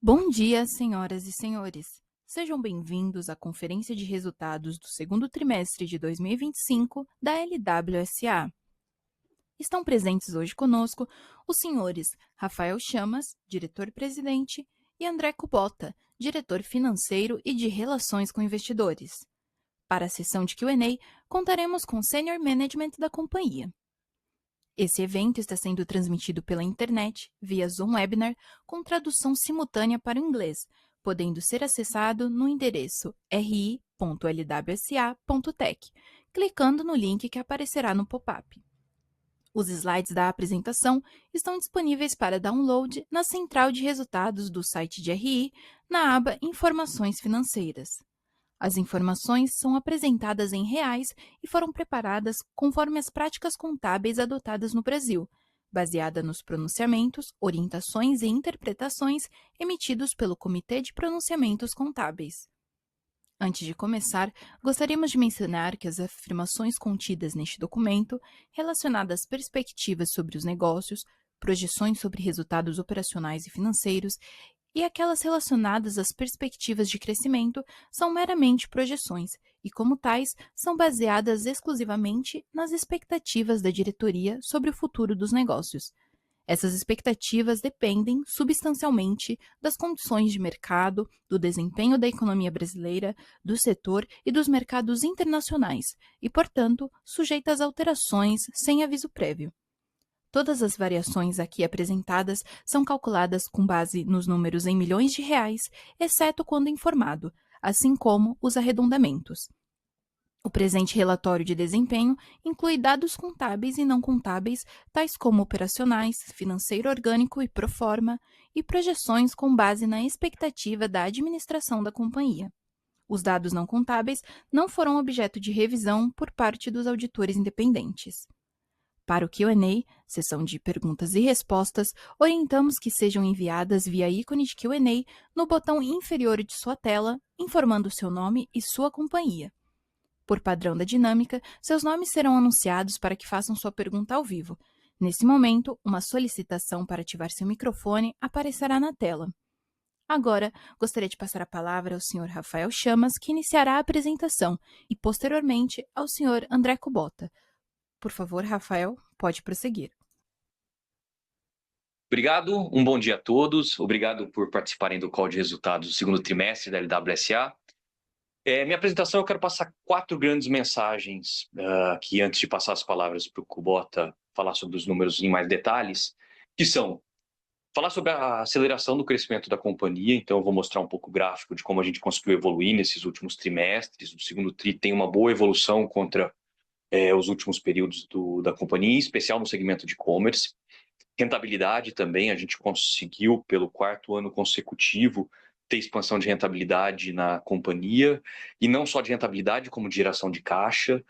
Bom dia, senhoras e senhores. Sejam bem-vindos à conferência de resultados do segundo trimestre de 2025 da LWSA. Estão presentes hoje conosco os senhores Rafael Chamas, diretor-presidente, e André Kubota, diretor financeiro e de relações com investidores. Para a sessão de Q&A, contaremos com o senior management da companhia. Esse evento está sendo transmitido pela internet, via Zoom Webinar, com tradução simultânea para o inglês, podendo ser acessado no endereço ri.lwsa.tech, clicando no link que aparecerá no pop-up. Os slides da apresentação estão disponíveis para download na central de resultados do site de RI, na aba Informações Financeiras. As informações são apresentadas em reais e foram preparadas conforme as práticas contábeis adotadas no Brasil, baseada nos pronunciamentos, orientações e interpretações emitidos pelo Comitê de Pronunciamentos Contábeis. Antes de começar, gostaríamos de mencionar que as afirmações contidas neste documento, relacionadas às perspectivas sobre os negócios, projeções sobre resultados operacionais e financeiros e aquelas relacionadas às perspectivas de crescimento são meramente projeções e, como tais, são baseadas exclusivamente nas expectativas da diretoria sobre o futuro dos negócios. Essas expectativas dependem substancialmente das condições de mercado, do desempenho da economia brasileira, do setor e dos mercados internacionais e, portanto, sujeitas a alterações sem aviso prévio. Todas as variações aqui apresentadas são calculadas com base nos números em milhões de reais, exceto quando informado, assim como os arredondamentos. O presente relatório de desempenho inclui dados contábeis e não contábeis, tais como operacionais, financeiro orgânico e proforma, e projeções com base na expectativa da administração da companhia. Os dados não contábeis não foram objeto de revisão por parte dos auditores independentes. Para o Q&A, sessão de perguntas e respostas, orientamos que sejam enviadas via ícone de Q&A no botão inferior de sua tela, informando seu nome e sua companhia. Por padrão da dinâmica, seus nomes serão anunciados para que façam sua pergunta ao vivo. Nesse momento, uma solicitação para ativar seu microfone aparecerá na tela. Agora, gostaria de passar a palavra ao Sr. Rafael Chamas, que iniciará a apresentação, e posteriormente ao Sr. André Kubota. Por favor, Rafael, pode prosseguir. Obrigado, um bom dia a todos. Obrigado por participarem do call de resultados do segundo trimestre da LWSA. Minha apresentação eu quero passar 4 grandes mensagens aqui antes de passar as palavras para o Kubota falar sobre os números em mais detalhes, que são falar sobre a aceleração do crescimento da companhia. Então eu vou mostrar um pouco o gráfico de como a gente conseguiu evoluir nesses últimos trimestres. O segundo tri tem uma boa evolução contra os últimos períodos da companhia, em especial no segmento de e-commerce. Rentabilidade também, a gente conseguiu, pelo 4º ano consecutivo, ter expansão de rentabilidade na companhia, e não só de rentabilidade, como de geração de caixa.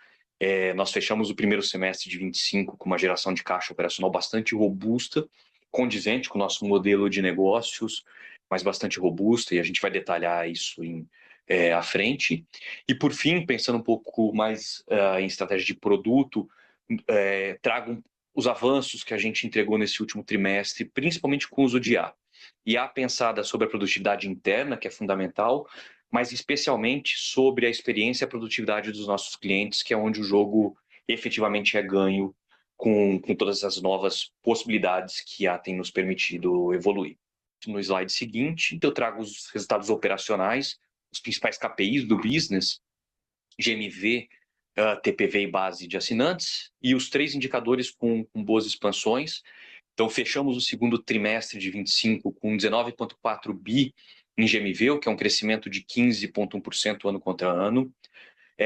Nós fechamos o primeiro semestre de 25 com uma geração de caixa operacional bastante robusta, condizente com o nosso modelo de negócios, mas bastante robusta, e a gente vai detalhar isso à frente. E, por fim, pensando um pouco mais em estratégia de produto, trago os avanços que a gente entregou nesse último trimestre, principalmente com o uso de IA. IA pensada sobre a produtividade interna, que é fundamental, mas especialmente sobre a experiência e a produtividade dos nossos clientes, que é onde o jogo efetivamente é ganho com todas as novas possibilidades que a IA tem nos permitido evoluir. No slide seguinte, eu trago os resultados operacionais, os principais KPIs do business, GMV, TPV e base de assinantes, e os 3 indicadores com boas expansões. Então, fechamos o segundo trimestre de 25 com 19,4 bi em GMV, o que é um crescimento de 15,1% ano contra ano.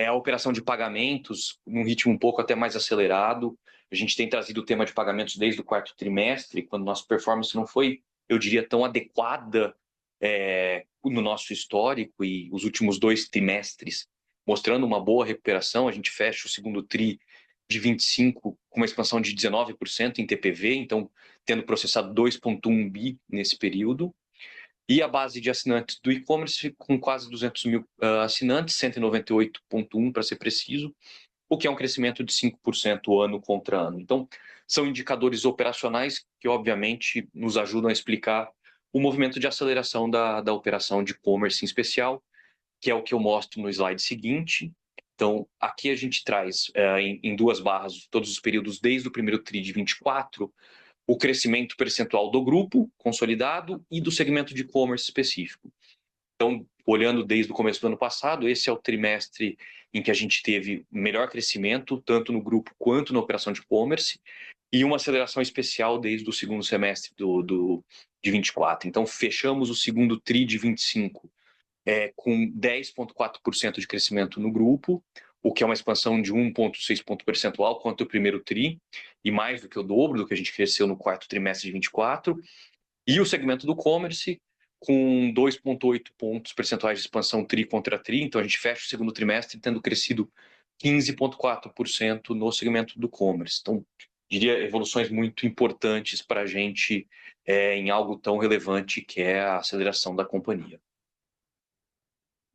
A operação de pagamentos, num ritmo um pouco até mais acelerado. A gente tem trazido o tema de pagamentos desde o 4º trimestre, quando nossa performance não foi, eu diria, tão adequada no nosso histórico, e os últimos 2 trimestres mostrando uma boa recuperação. A gente fecha o segundo tri de 25 com uma expansão de 19% em TPV, então tendo processado 2,1 bi nesse período. E a base de assinantes do e-commerce com quase 200 mil assinantes, 198,1 para ser preciso, o que é um crescimento de 5% ano contra ano. Então, são indicadores operacionais que, obviamente, nos ajudam a explicar o movimento de aceleração da operação de e-commerce em especial, que é o que eu mostro no slide seguinte. Então, aqui a gente traz em duas barras todos os períodos desde o primeiro TRI de 24, o crescimento percentual do grupo consolidado e do segmento de e-commerce específico. Então, olhando desde o começo do ano passado, esse é o trimestre em que a gente teve melhor crescimento, tanto no grupo quanto na operação de e-commerce, e uma aceleração especial desde o segundo semestre de 24. Então, fechamos o segundo TRI de 25 com 10,4% de crescimento no grupo, o que é uma expansão de 1,6 ponto percentual quanto o primeiro TRI, e mais do que o dobro do que a gente cresceu no quarto trimestre de 24. E o segmento do e-commerce, com 2,8 pontos percentuais de expansão TRI contra TRI, então a gente fecha o segundo trimestre tendo crescido 15,4% no segmento do e-commerce. Então, diria evoluções muito importantes para a gente em algo tão relevante que é a aceleração da companhia.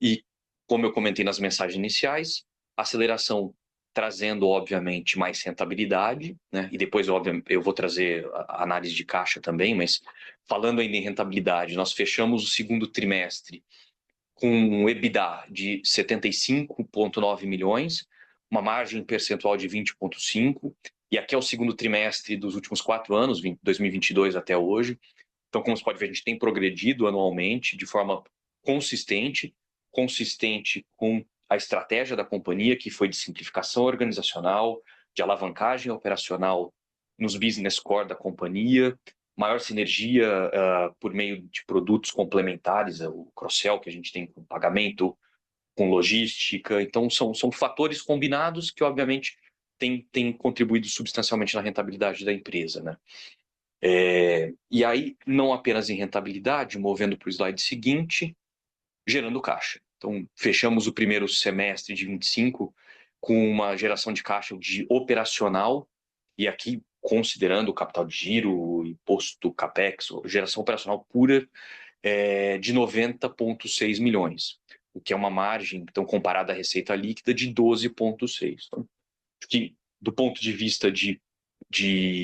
E, como eu comentei nas mensagens iniciais, aceleração trazendo, obviamente, mais rentabilidade, né? E depois, obviamente, eu vou trazer a análise de caixa também, mas falando ainda em rentabilidade, nós fechamos o segundo trimestre com um EBITDA de 75,9 milhões, uma margem percentual de 20,5%, e aqui é o segundo trimestre dos últimos 4 anos, 2022 até hoje. Então, como você pode ver, a gente tem progredido anualmente de forma consistente com a estratégia da companhia, que foi de simplificação organizacional, de alavancagem operacional nos business core da companhia, maior sinergia por meio de produtos complementares, o cross-sell que a gente tem com pagamento, com logística. Então, são fatores combinados que, obviamente, têm contribuído substancialmente na rentabilidade da empresa, né? E aí, não apenas em rentabilidade, movendo para o slide seguinte, gerando caixa. Então, fechamos o primeiro semestre de 25 com uma geração de caixa de operacional, e aqui considerando o capital de giro, imposto CAPEX, geração operacional pura, de 90,6 milhões, o que é uma margem, então, comparada à receita líquida, de 12,6. Então, acho que, do ponto de vista de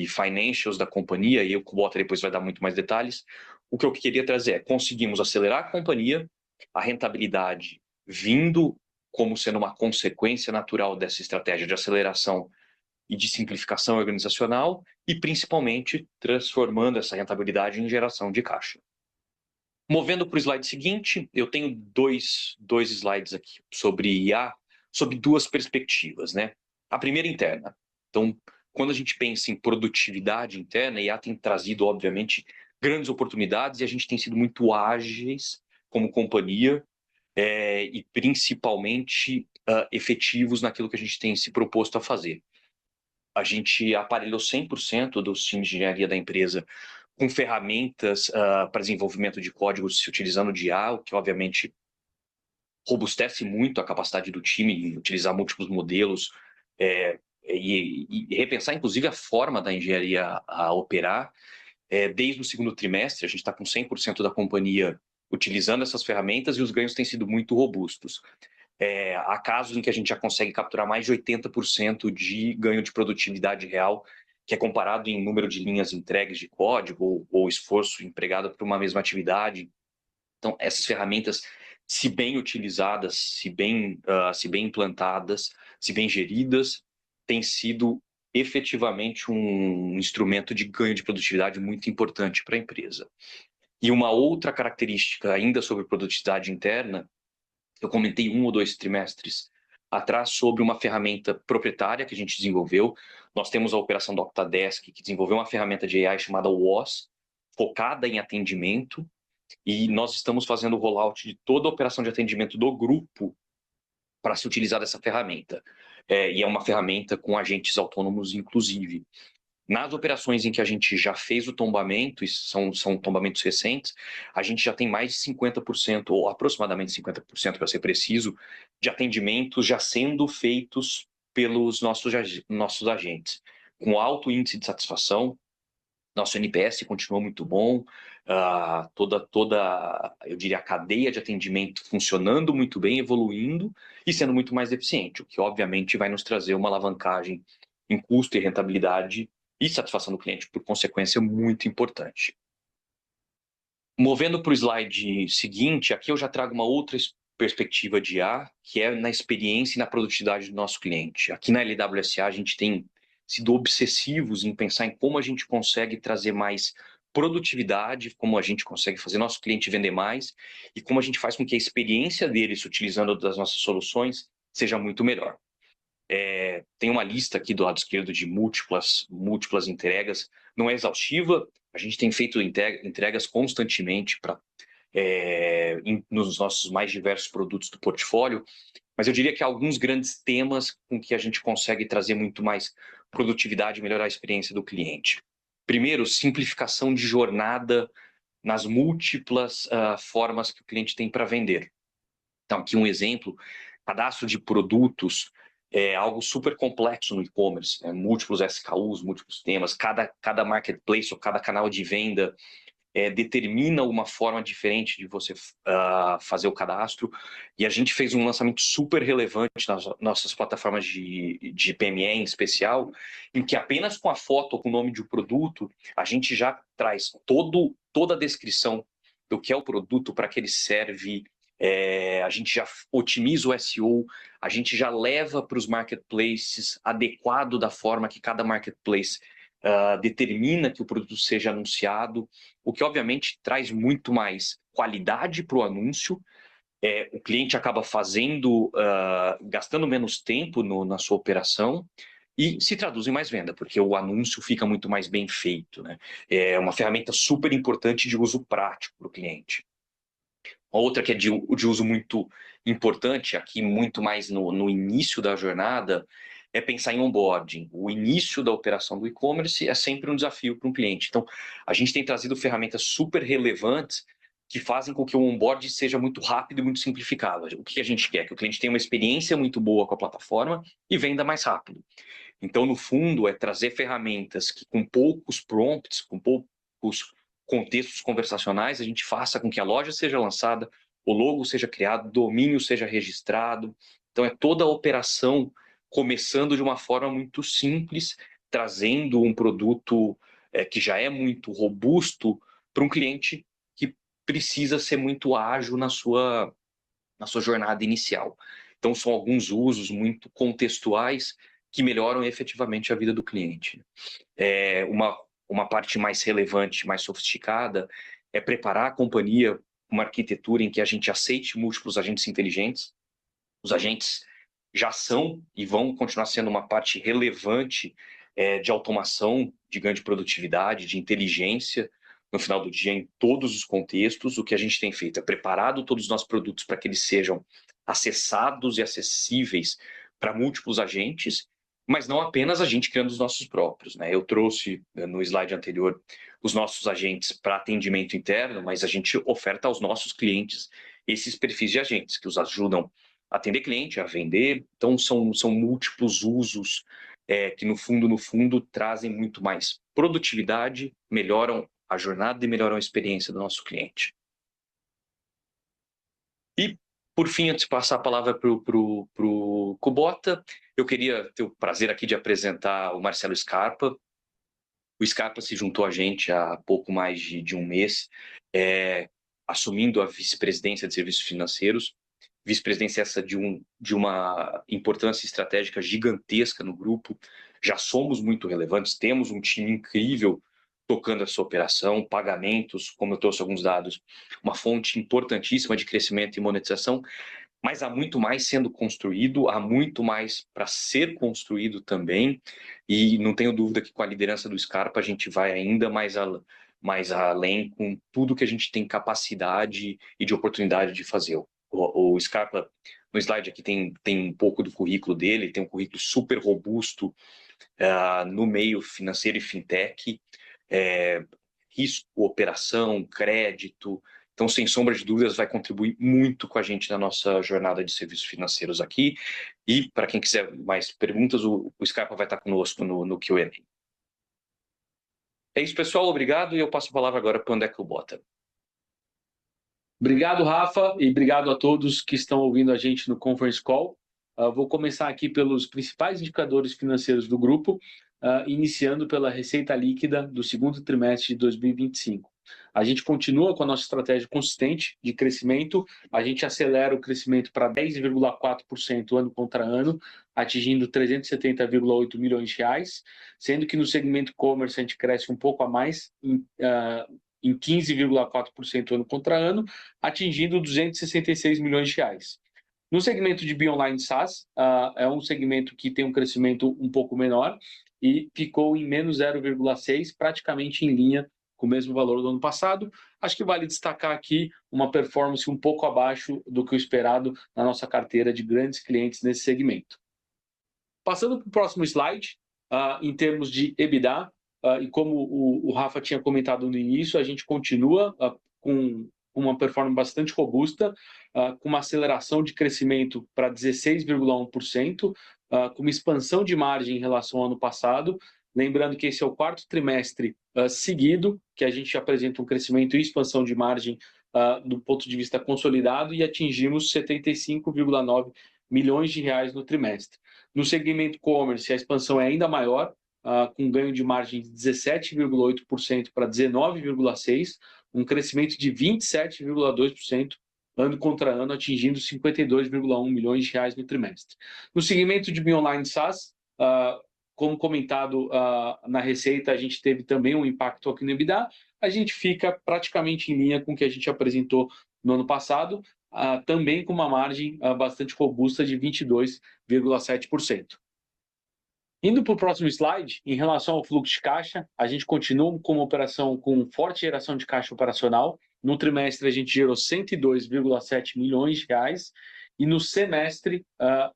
financials da companhia, e o Kubota depois vai dar muito mais detalhes, o que eu queria trazer é, conseguimos acelerar a companhia, a rentabilidade vindo como sendo uma consequência natural dessa estratégia de aceleração e de simplificação organizacional, e principalmente transformando essa rentabilidade em geração de caixa. Movendo para o slide seguinte, eu tenho dois slides aqui sobre IA, sob duas perspectivas, né? A primeira interna. Então, quando a gente pensa em produtividade interna, a IA tem trazido, obviamente, grandes oportunidades e a gente tem sido muito ágeis como companhia e principalmente efetivos naquilo que a gente tem se proposto a fazer. A gente aparelhou 100% dos times de engenharia da empresa com ferramentas para desenvolvimento de códigos se utilizando de IA, o que obviamente robustece muito a capacidade do time de utilizar múltiplos modelos e repensar, inclusive, a forma da engenharia a operar. Desde o segundo trimestre, a gente está com 100% da companhia utilizando essas ferramentas e os ganhos têm sido muito robustos. Há casos em que a gente já consegue capturar mais de 80% de ganho de produtividade real, que é comparado em número de linhas entregues de código ou esforço empregado por uma mesma atividade. Então, essas ferramentas, se bem utilizadas, se bem implantadas, se bem geridas, têm sido efetivamente um instrumento de ganho de produtividade muito importante para a empresa. E uma outra característica ainda sobre produtividade interna, eu comentei 1 ou 2 trimestres atrás sobre uma ferramenta proprietária que a gente desenvolveu. Nós temos a operação do Octadesk, que desenvolveu uma ferramenta de AI chamada WOS, focada em atendimento, e nós estamos fazendo o rollout de toda a operação de atendimento do grupo para se utilizar dessa ferramenta. E é uma ferramenta com agentes autônomos, inclusive. Nas operações em que a gente já fez o tombamento, e são tombamentos recentes, a gente já tem mais de 50%, ou aproximadamente 50%, para ser preciso, de atendimentos já sendo feitos pelos nossos agentes, com alto índice de satisfação. Nosso NPS continua muito bom, eu diria, a cadeia de atendimento funcionando muito bem, evoluindo e sendo muito mais eficiente, o que obviamente vai nos trazer uma alavancagem em custo e rentabilidade e satisfação do cliente, por consequência, muito importante. Movendo para o slide seguinte, aqui eu já trago uma outra perspectiva de IA, que é na experiência e na produtividade do nosso cliente. Aqui na LWSA a gente tem sido obsessivos em pensar em como a gente consegue trazer mais produtividade, como a gente consegue fazer nosso cliente vender mais e como a gente faz com que a experiência deles utilizando das nossas soluções seja muito melhor. Tem uma lista aqui do lado esquerdo de múltiplas entregas, não é exaustiva, a gente tem feito entregas constantemente nos nossos mais diversos produtos do portfólio, mas eu diria que há alguns grandes temas com que a gente consegue trazer muito mais produtividade e melhorar a experiência do cliente. Primeiro, simplificação de jornada nas múltiplas formas que o cliente tem para vender. Então, aqui um exemplo, cadastro de produtos é algo super complexo no e-commerce, né? Múltiplos SKUs, múltiplos temas, cada marketplace ou cada canal de venda determina uma forma diferente de você fazer o cadastro, e a gente fez um lançamento super relevante nas nossas plataformas de PME em especial, em que apenas com a foto ou com o nome de um produto, a gente já traz toda a descrição do que é o produto, para que ele serve, a gente já otimiza o SEO, a gente já leva para os marketplaces adequado da forma que cada marketplace determina que o produto seja anunciado, o que obviamente traz muito mais qualidade para o anúncio. O cliente acaba gastando menos tempo na sua operação e se traduz em mais venda, porque o anúncio fica muito mais bem feito, né? É uma ferramenta super importante de uso prático para o cliente. Uma outra que é de uso muito importante, aqui muito mais no início da jornada, é pensar em onboarding. O início da operação do e-commerce é sempre um desafio para um cliente. Então, a gente tem trazido ferramentas super relevantes que fazem com que o onboarding seja muito rápido e muito simplificado. O que a gente quer? Que o cliente tenha uma experiência muito boa com a plataforma e venda mais rápido. Então, no fundo, é trazer ferramentas que, com poucos prompts, com poucos contextos conversacionais, a gente faça com que a loja seja lançada, o logo seja criado, o domínio seja registrado. Então, é toda a operação começando de uma forma muito simples, trazendo um produto que já é muito robusto para um cliente que precisa ser muito ágil na sua jornada inicial. Então, são alguns usos muito contextuais que melhoram efetivamente a vida do cliente. Uma parte mais relevante, mais sofisticada, é preparar a companhia uma arquitetura em que a gente aceite múltiplos agentes inteligentes. Os agentes já são e vão continuar sendo uma parte relevante de automação, de ganho de produtividade, de inteligência, no final do dia, em todos os contextos. O que a gente tem feito é preparado todos os nossos produtos para que eles sejam acessados e acessíveis para múltiplos agentes, mas não apenas a gente criando os nossos próprios, né? Eu trouxe no slide anterior os nossos agentes para atendimento interno, mas a gente oferta aos nossos clientes esses perfis de agentes que os ajudam a atender cliente, a vender. Então, são múltiplos usos que, no fundo, trazem muito mais produtividade, melhoram a jornada e melhoram a experiência do nosso cliente. E, por fim, antes de passar a palavra para o Kubota, eu queria ter o prazer aqui de apresentar o Marcelo Scarpa. O Scarpa se juntou a gente há pouco mais de um mês, assumindo a vice-presidência de serviços financeiros. Vice-presidência essa de uma importância estratégica gigantesca no grupo. Já somos muito relevantes, temos um time incrível tocando essa operação, pagamentos, como eu trouxe alguns dados, uma fonte importantíssima de crescimento e monetização, mas há muito mais sendo construído, há muito mais para ser construído também, e não tenho dúvida que com a liderança do Scarpa a gente vai ainda mais além com tudo que a gente tem capacidade e de oportunidade de fazer. O Scarpa, no slide aqui, tem um pouco do currículo dele, tem um currículo super robusto no meio financeiro e fintech, risco, operação, crédito. Então, sem sombra de dúvidas, vai contribuir muito com a gente na nossa jornada de serviços financeiros aqui. E, para quem quiser mais perguntas, o Scarpa vai estar conosco no Q&A. É isso, pessoal. Obrigado. E eu passo a palavra agora para o André Kubota. Obrigado, Rafa, e obrigado a todos que estão ouvindo a gente no Conference Call. Vou começar aqui pelos principais indicadores financeiros do grupo, iniciando pela receita líquida do segundo trimestre de 2025. A gente continua com a nossa estratégia consistente de crescimento, a gente acelera o crescimento para 10,4% ano contra ano, atingindo 370,8 milhões de reais, sendo que no segmento e-commerce a gente cresce um pouco a mais, em 15,4% ano contra ano, atingindo 266 milhões de reais. No segmento de Bionline SaaS, é um segmento que tem um crescimento um pouco menor e ficou em menos 0,6, praticamente em linha com o mesmo valor do ano passado. Acho que vale destacar aqui uma performance um pouco abaixo do que o esperado na nossa carteira de grandes clientes nesse segmento. Passando para o próximo slide, em termos de EBITDA, e como o Rafa tinha comentado no início, a gente continua com uma performance bastante robusta, com uma aceleração de crescimento para 16,1%, com uma expansão de margem em relação ao ano passado. Lembrando que esse é o quarto trimestre seguido que a gente apresenta um crescimento e expansão de margem do ponto de vista consolidado e atingimos 75,9 milhões de reais no trimestre. No segmento e-commerce, a expansão é ainda maior, com ganho de margem de 17,8% para 19,6%, um crescimento de 27,2% ano contra ano, atingindo 52,1 milhões de reais no trimestre. No segmento de Bionline SaaS, como comentado na receita, a gente teve também um impacto aqui no EBITDA, a gente fica praticamente em linha com o que a gente apresentou no ano passado, também com uma margem bastante robusta de 22,7%. Indo para o próximo slide, em relação ao fluxo de caixa, a gente continua com uma operação com forte geração de caixa operacional. No trimestre, a gente gerou 102,7 milhões de reais e no semestre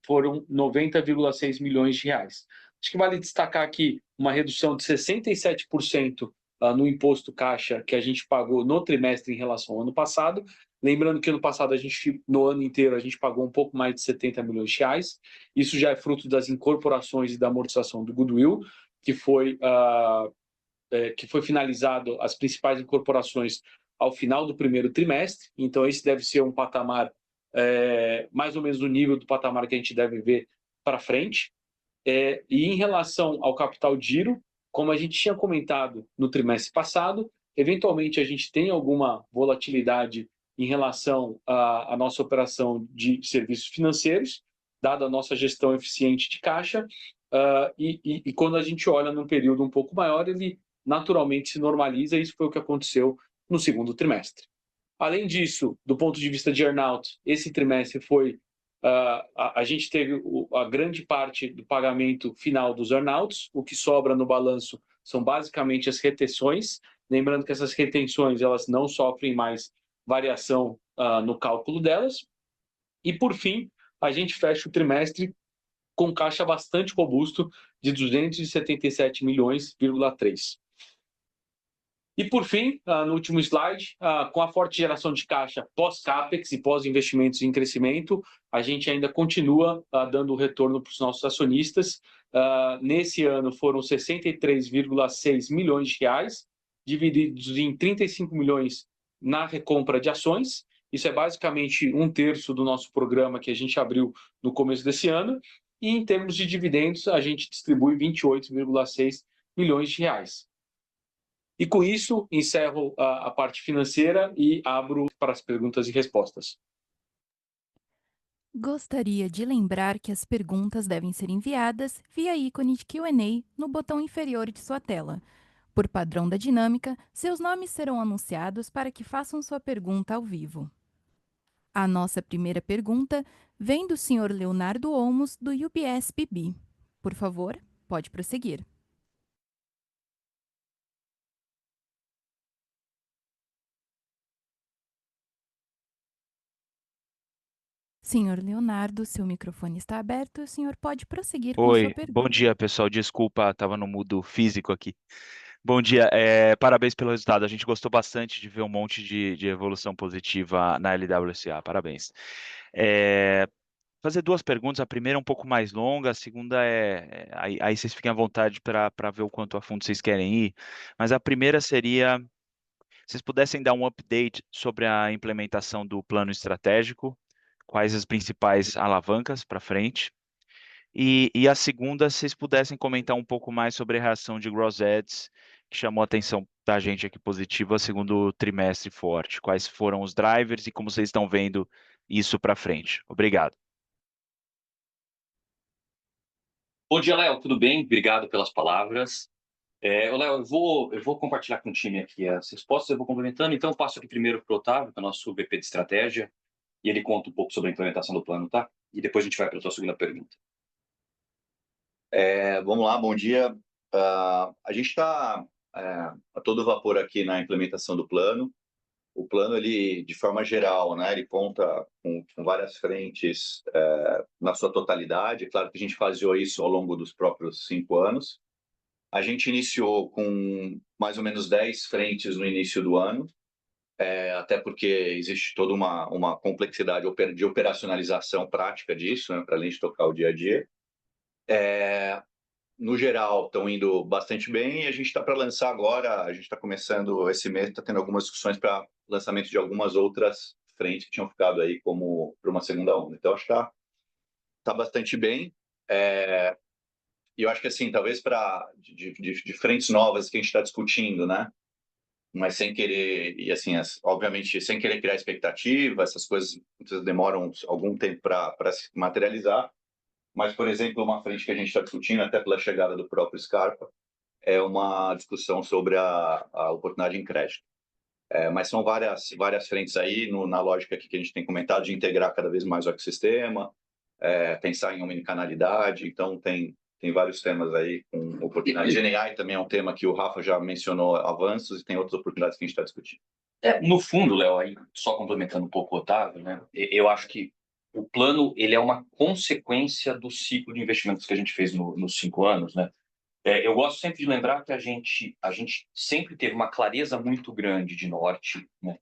foram 90,6 milhões de reais. Acho que vale destacar aqui uma redução de 67% no imposto caixa que a gente pagou no trimestre em relação ao ano passado. Lembrando que ano passado, no ano inteiro, a gente pagou um pouco mais de 70 milhões de reais. Isso já é fruto das incorporações e da amortização do goodwill, que foi finalizado as principais incorporações ao final do primeiro trimestre. Então, esse deve ser um patamar mais ou menos no nível do patamar que a gente deve ver para frente. E em relação ao capital de giro, como a gente tinha comentado no trimestre passado, eventualmente a gente tem alguma volatilidade em relação à nossa operação de serviços financeiros, dada a nossa gestão eficiente de caixa, e quando a gente olha num período um pouco maior, ele naturalmente se normaliza, e isso foi o que aconteceu no segundo trimestre. Além disso, do ponto de vista de earnout, esse trimestre a gente teve a grande parte do pagamento final dos earnouts, o que sobra no balanço são basicamente as retenções, lembrando que essas retenções elas não sofrem mais variação no cálculo delas. E, por fim, a gente fecha o trimestre com caixa bastante robusto de 277 milhões,3. E, por fim, no último slide, com a forte geração de caixa pós-CAPEX e pós-investimentos em crescimento, a gente ainda continua dando retorno para os nossos acionistas. Nesse ano foram 63,6 milhões de reais, divididos em 35 milhões na recompra de ações. Isso é basicamente 1/3 do nosso programa que a gente abriu no começo desse ano. E, em termos de dividendos, a gente distribui 28,6 milhões de reais. E com isso, encerro a parte financeira e abro para as perguntas e respostas. Gostaria de lembrar que as perguntas devem ser enviadas via ícone de Q&A no botão inferior de sua tela. Por padrão da dinâmica, seus nomes serão anunciados para que façam sua pergunta ao vivo. A nossa primeira pergunta vem do Sr. Leonardo Olmos, do UBS BB. Por favor, pode prosseguir. Senhor Leonardo, seu microfone está aberto, o senhor pode prosseguir com sua Oi, pergunta. bom dia, pessoal. Desculpa, estava no mudo físico aqui. Bom dia, parabéns pelo resultado. A gente gostou bastante de ver um monte de evolução positiva na LWSA. Parabéns. Fazer duas perguntas. A primeira é um pouco mais longa, a segunda aí vocês fiquem à vontade para ver o quanto a fundo vocês querem ir. Mas a primeira seria, se vocês pudessem dar um update sobre a implementação do plano estratégico, quais as principais alavancas para frente. E a segunda, se vocês pudessem comentar um pouco mais sobre a reação de Gross Ads, que chamou a atenção da gente aqui positiva, segundo trimestre forte. Quais foram os drivers e como vocês estão vendo isso para frente? Obrigado. Bom dia, Léo, tudo bem? Obrigado pelas palavras. Ô, Léo, eu vou compartilhar com o time aqui as respostas, eu vou complementando, então eu passo aqui primeiro para o Otávio, que é o nosso VP de estratégia, e ele conta um pouco sobre a implementação do plano, tá? E depois a gente vai para a tua segunda pergunta. Vamos lá, bom dia. A gente está a todo vapor aqui na implementação do plano. O plano, ele, de forma geral, né, ele conta com várias frentes na sua totalidade. É claro que a gente faseou isso ao longo dos próprios 5 anos. A gente iniciou com mais ou menos 10 frentes no início do ano, até porque existe toda uma complexidade de operacionalização prática disso, né, para além de tocar o dia a dia. No geral, estão indo bastante bem e a gente está para lançar agora, a gente está começando esse mês, está tendo algumas discussões para lançamento de algumas outras frentes que tinham ficado aí como para uma segunda onda. Então, acho que tá bastante bem. E eu acho que, assim, talvez de frentes novas que a gente está discutindo, né? Mas sem querer, e assim, obviamente, sem querer criar expectativa, essas coisas demoram algum tempo para se materializar. Mas, por exemplo, uma frente que a gente está discutindo, até pela chegada do próprio Scarpa, é uma discussão sobre a oportunidade em crédito. Mas são várias frentes aí, na lógica aqui que a gente tem comentado, de integrar cada vez mais o ecossistema, pensar em omnicanalidade. Então, tem vários temas aí com oportunidade. GenAI também é um tema que o Rafa já mencionou avanços e tem outras oportunidades que a gente está discutindo. No fundo, Léo, aí só complementando um pouco o Otávio, né? Eu acho que o plano ele é uma consequência do ciclo de investimentos que a gente fez nos 5 anos, né? Eu gosto sempre de lembrar que a gente sempre teve uma clareza muito grande de norte, né?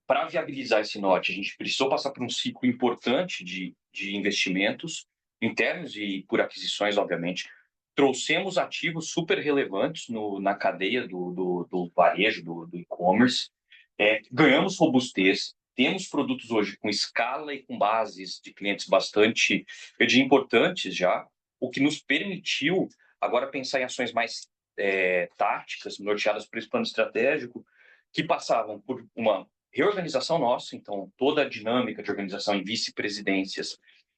Para viabilizar esse norte, a gente precisou passar por um ciclo importante de investimentos internos e por aquisições, obviamente. Trouxemos ativos super relevantes na cadeia do varejo, do e-commerce. Ganhamos robustez, temos produtos hoje com escala e com bases de clientes bastante importantes já, o que nos permitiu agora pensar em ações mais táticas, norteadas por esse plano estratégico, que passavam por uma reorganização nossa, então toda a dinâmica de organização em vice-presidências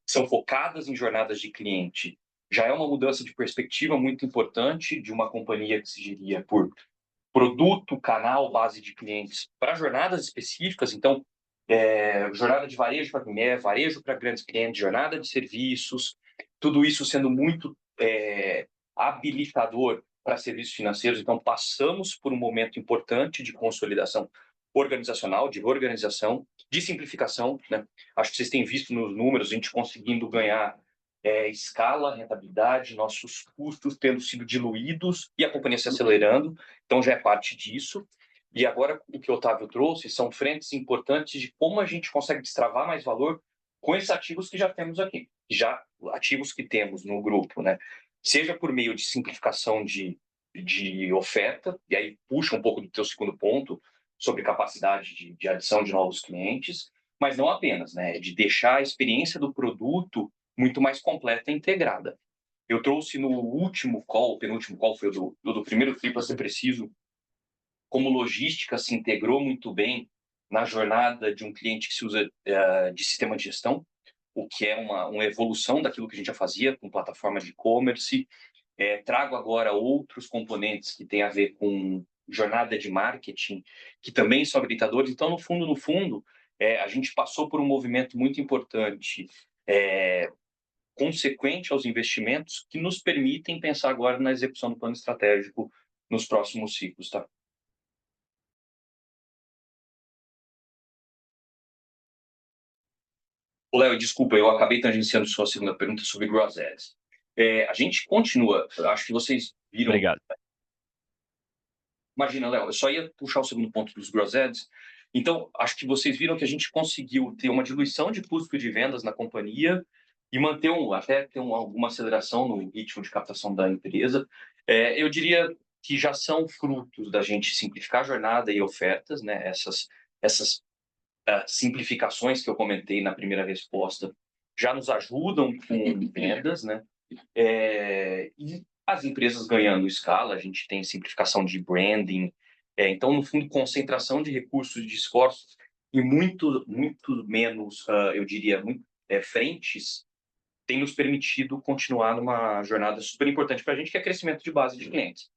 são focadas em jornadas de cliente. Já é uma mudança de perspectiva muito importante de uma companhia que se geria por produto, canal, base de clientes para jornadas específicas. Então, jornada de varejo para PME, varejo para grandes clientes, jornada de serviços, tudo isso sendo muito habilitador para serviços financeiros. Então, passamos por um momento importante de consolidação organizacional, de reorganização, de simplificação, né? Acho que vocês têm visto nos números, a gente conseguindo ganhar escala, rentabilidade, nossos custos tendo sido diluídos e a companhia se acelerando. Então, já é parte disso. E agora, o que o Otávio trouxe são frentes importantes de como a gente consegue destravar mais valor com esses ativos que já temos aqui, já ativos que temos no grupo, né? Seja por meio de simplificação de oferta, e aí puxa um pouco do teu segundo ponto sobre capacidade de adição de novos clientes, mas não apenas, né? De deixar a experiência do produto muito mais completa e integrada. Eu trouxe no último call, penúltimo call foi o do primeiro TRI, para ser preciso, como logística se integrou muito bem na jornada de um cliente que se usa de sistema de gestão, o que é uma evolução daquilo que a gente já fazia com plataforma de e-commerce. Trago agora outros componentes que têm a ver com jornada de marketing, que também são habilitadores. Então, no fundo, a gente passou por um movimento muito importante, consequente aos investimentos, que nos permitem pensar agora na execução do plano estratégico nos próximos ciclos, tá? Léo, desculpa, eu acabei tangenciando sua segunda pergunta sobre Gross Ads. A gente continua, acho que vocês viram... Obrigado. Imagina, Léo, eu só ia puxar o segundo ponto dos Gross Ads. Então, acho que vocês viram que a gente conseguiu ter uma diluição de custo de vendas na companhia e manter alguma aceleração no ritmo de captação da empresa. Eu diria que já são frutos da gente simplificar a jornada e ofertas, né? Essas simplificações que eu comentei na primeira resposta já nos ajudam com vendas, né? E as empresas ganhando escala, a gente tem simplificação de branding, Então, no fundo, concentração de recursos e de esforços e muito menos, eu diria, frentes, tem nos permitido continuar numa jornada super importante para a gente, que é crescimento de base de clientes,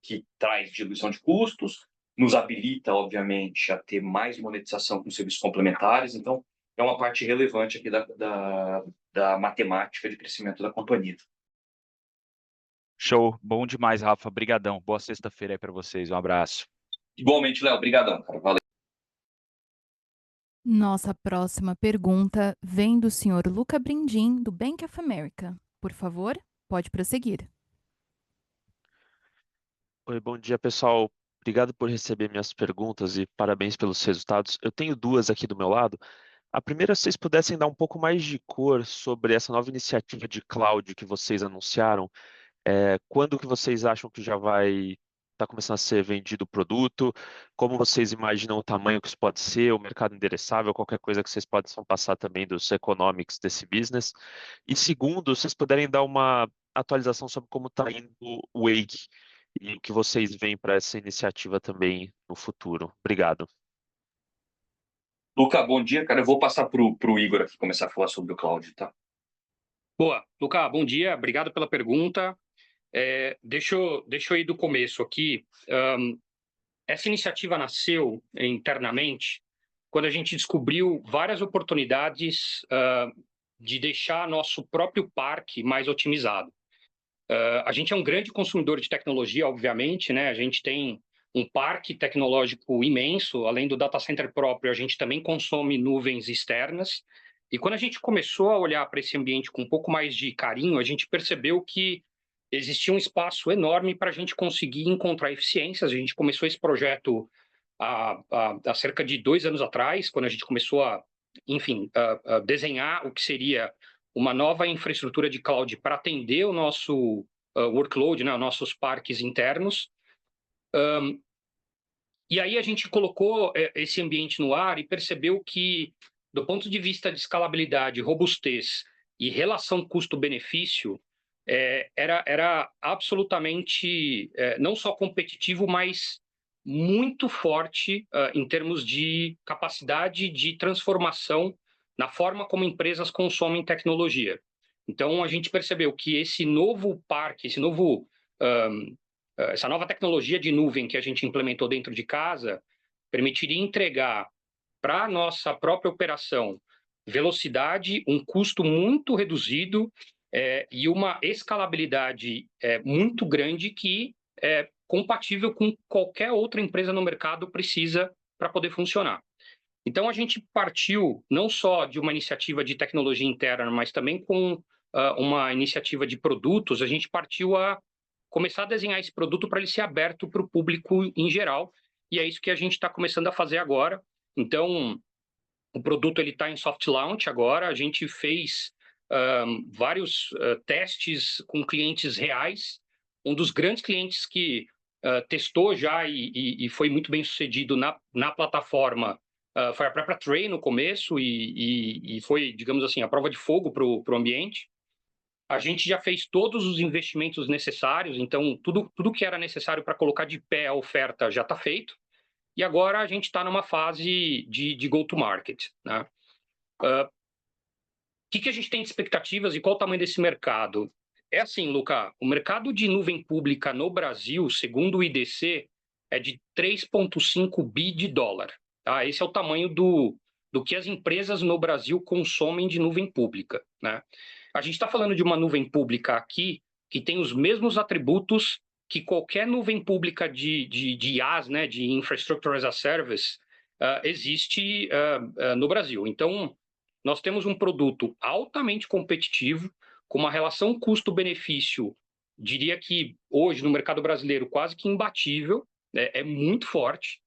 que traz diluição de custos, nos habilita, obviamente, a ter mais monetização com serviços complementares. Então, é uma parte relevante aqui da matemática de crescimento da companhia. Show, bom demais, Rafa. Brigadão. Boa sexta-feira aí para vocês. Um abraço. Igualmente, Léo, obrigadão, cara. Valeu. Nossa próxima pergunta vem do senhor Luca Brindim, do Bank of America. Por favor, pode prosseguir. Oi, bom dia, pessoal. Obrigado por receber minhas perguntas e parabéns pelos resultados. Eu tenho duas aqui do meu lado. A primeira, se vocês pudessem dar um pouco mais de cor sobre essa nova iniciativa de cloud que vocês anunciaram. Quando que vocês acham que já vai estar começando a ser vendido o produto? Como vocês imaginam o tamanho que isso pode ser, o mercado endereçável, qualquer coisa que vocês possam passar também dos economics desse business? E segundo, se vocês puderem dar uma atualização sobre como está indo o Wake e o que vocês veem para essa iniciativa também no futuro. Obrigado. Luca, bom dia, cara. Eu vou passar para o Igor aqui começar a falar sobre o cloud, tá? Boa. Luca, bom dia. Obrigado pela pergunta. Deixa eu ir do começo aqui. Essa iniciativa nasceu internamente quando a gente descobriu várias oportunidades de deixar nosso próprio parque mais otimizado. A gente é um grande consumidor de tecnologia, obviamente, né? A gente tem um parque tecnológico imenso, além do data center próprio, a gente também consome nuvens externas. E quando a gente começou a olhar para esse ambiente com um pouco mais de carinho, a gente percebeu que existia um espaço enorme para a gente conseguir encontrar eficiências. A gente começou esse projeto há cerca de 2 anos atrás, quando a gente começou a desenhar o que seria uma nova infraestrutura de cloud para atender o nosso workload, né, nossos parques internos. E aí a gente colocou esse ambiente no ar e percebeu que, do ponto de vista de escalabilidade, robustez e relação custo-benefício, era absolutamente não só competitivo, mas muito forte em termos de capacidade de transformação na forma como empresas consomem tecnologia. Então, a gente percebeu que esse novo parque, essa nova tecnologia de nuvem que a gente implementou dentro de casa permitiria entregar para a nossa própria operação velocidade, um custo muito reduzido e uma escalabilidade muito grande que é compatível com qualquer outra empresa no mercado precisa para poder funcionar. Então, a gente partiu não só de uma iniciativa de tecnologia interna, mas também com uma iniciativa de produtos. A gente partiu a começar a desenhar esse produto para ele ser aberto para o público em geral, e é isso que a gente está começando a fazer agora. Então, o produto está em soft launch agora. A gente fez vários testes com clientes reais. Um dos grandes clientes que testou já e foi muito bem sucedido na plataforma foi a própria Tray no começo e foi, digamos assim, a prova de fogo para o ambiente. A gente já fez todos os investimentos necessários, então tudo que era necessário para colocar de pé a oferta já está feito. E agora a gente está numa fase de go-to-market, né? O que a gente tem de expectativas e qual o tamanho desse mercado? É assim, Luca, o mercado de nuvem pública no Brasil, segundo o IDC, é de 3,5 bi de dólar. Tá? Esse é o tamanho do que as empresas no Brasil consomem de nuvem pública, né? A gente está falando de uma nuvem pública aqui que tem os mesmos atributos que qualquer nuvem pública de IaaS, né, de Infrastructure as a Service, existe no Brasil. Então, nós temos um produto altamente competitivo, com uma relação custo-benefício, diria que hoje no mercado brasileiro quase que imbatível, né, é muito forte,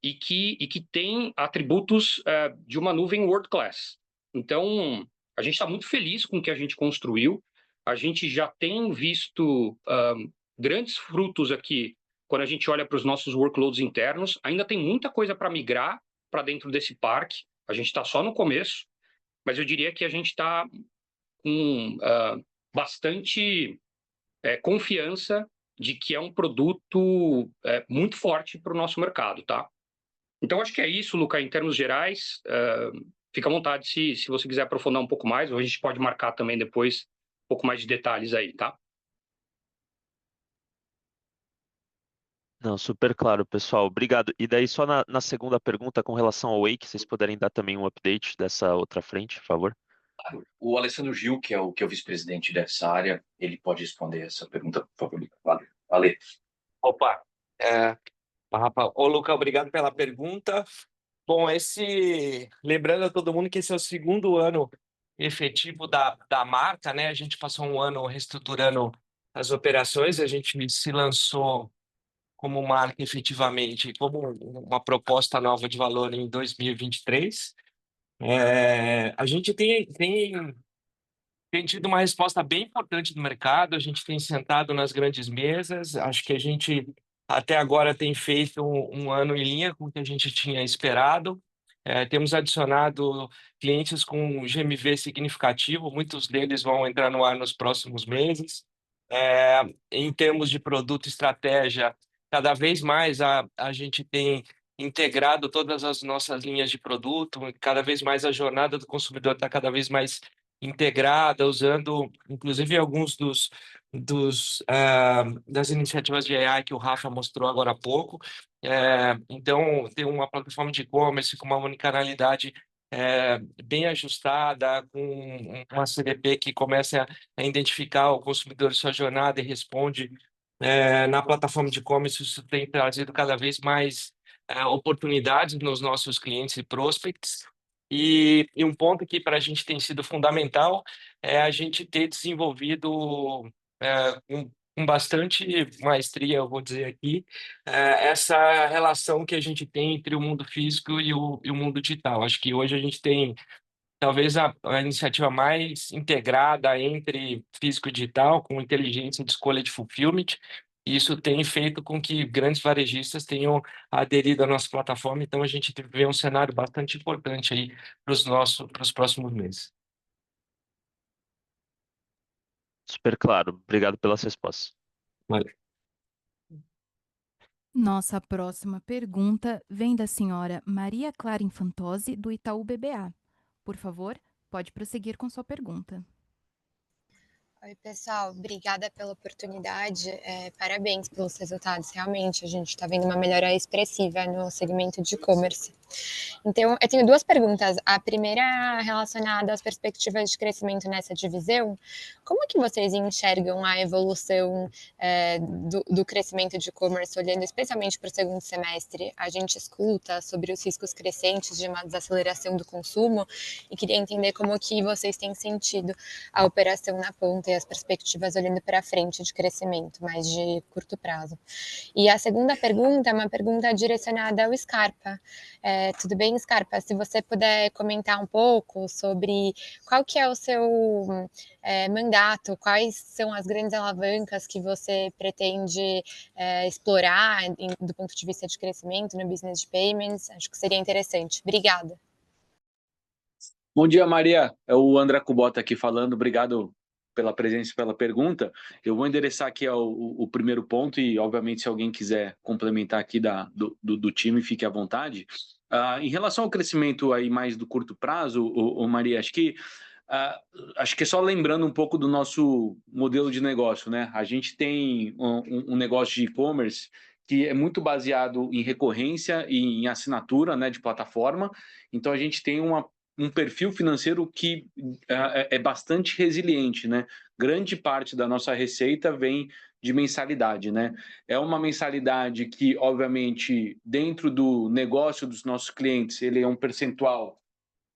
e que tem atributos de uma nuvem world class. Então, a gente está muito feliz com o que a gente construiu. A gente já tem visto grandes frutos aqui quando a gente olha para os nossos workloads internos. Ainda tem muita coisa para migrar para dentro desse parque. A gente está só no começo, mas eu diria que a gente está com bastante confiança de que é um produto muito forte para o nosso mercado, tá? Então, acho que é isso, Luca, em termos gerais. Fica à vontade se você quiser aprofundar um pouco mais, ou a gente pode marcar também depois um pouco mais de detalhes aí, tá? Não, super claro, pessoal. Obrigado. E daí, só na segunda pergunta, com relação ao Wake, vocês puderem dar também um update dessa outra frente, por favor? Claro. O Alessandro Gil, que é o vice-presidente dessa área, ele pode responder essa pergunta, por favor. Valeu. Ale. Opa, Rafa, ô Luca, obrigado pela pergunta. Bom, lembrando a todo mundo que esse é o segundo ano efetivo da marca, né? A gente passou um ano reestruturando as operações, a gente se lançou como marca efetivamente, como uma proposta nova de valor em 2023. A gente tem tido uma resposta bem importante do mercado, a gente tem sentado nas grandes mesas, acho que a gente até agora tem feito um ano em linha com o que a gente tinha esperado. Temos adicionado clientes com GMV significativo, muitos deles vão entrar no ar nos próximos meses. Em termos de produto e estratégia, cada vez mais a gente tem integrado todas as nossas linhas de produto, cada vez mais a jornada do consumidor está cada vez mais integrada, usando inclusive alguns das iniciativas de AI que o Rafa mostrou agora há pouco. Então, tem uma plataforma de e-commerce com uma unicanalidade bem ajustada, com uma CDP que começa a identificar o consumidor e sua jornada e responde na plataforma de e-commerce. Isso tem trazido cada vez mais oportunidades nos nossos clientes e prospects. E um ponto que para a gente tem sido fundamental é a gente ter desenvolvido com bastante maestria, eu vou dizer aqui, essa relação que a gente tem entre o mundo físico e o mundo digital. Acho que hoje a gente tem talvez a iniciativa mais integrada entre físico e digital, com inteligência de escolha de fulfillment. E isso tem feito com que grandes varejistas tenham aderido à nossa plataforma, então a gente vê um cenário bastante importante aí para os próximos meses. Super claro. Obrigado pelas respostas. Valeu. Nossa próxima pergunta vem da senhora Maria Clara Infantozzi, do Itaú BBA. Por favor, pode prosseguir com sua pergunta. Oi, pessoal, obrigada pela oportunidade. Parabéns pelos resultados. Realmente, a gente está vendo uma melhora expressiva no segmento de e-commerce. Então, eu tenho duas perguntas. A primeira relacionada às perspectivas de crescimento nessa divisão. Como que vocês enxergam a evolução do crescimento de e-commerce, olhando especialmente para o segundo semestre? A gente escuta sobre os riscos crescentes de uma desaceleração do consumo e queria entender como que vocês têm sentido a operação na ponta e as perspectivas olhando para frente de crescimento, mais de curto prazo. E a segunda pergunta é uma pergunta direcionada ao Scarpa. Tudo bem, Scarpa? Se você puder comentar um pouco sobre qual que é o seu mandato, quais são as grandes alavancas que você pretende explorar do ponto de vista de crescimento no business de payments, acho que seria interessante. Obrigada. Bom dia, Maria. É o André Kubota aqui falando. Obrigado pela presença e pela pergunta. Eu vou endereçar aqui o primeiro ponto e, obviamente, se alguém quiser complementar aqui do time, fique à vontade. Em relação ao crescimento aí mais do curto prazo, Maria, acho que é só lembrando um pouco do nosso modelo de negócio, né? A gente tem um negócio de e-commerce que é muito baseado em recorrência e em assinatura, né, de plataforma. Então, a gente tem um perfil financeiro que é bastante resiliente, né? Grande parte da nossa receita vem de mensalidade, né? É uma mensalidade que, obviamente, dentro do negócio dos nossos clientes, ele é um percentual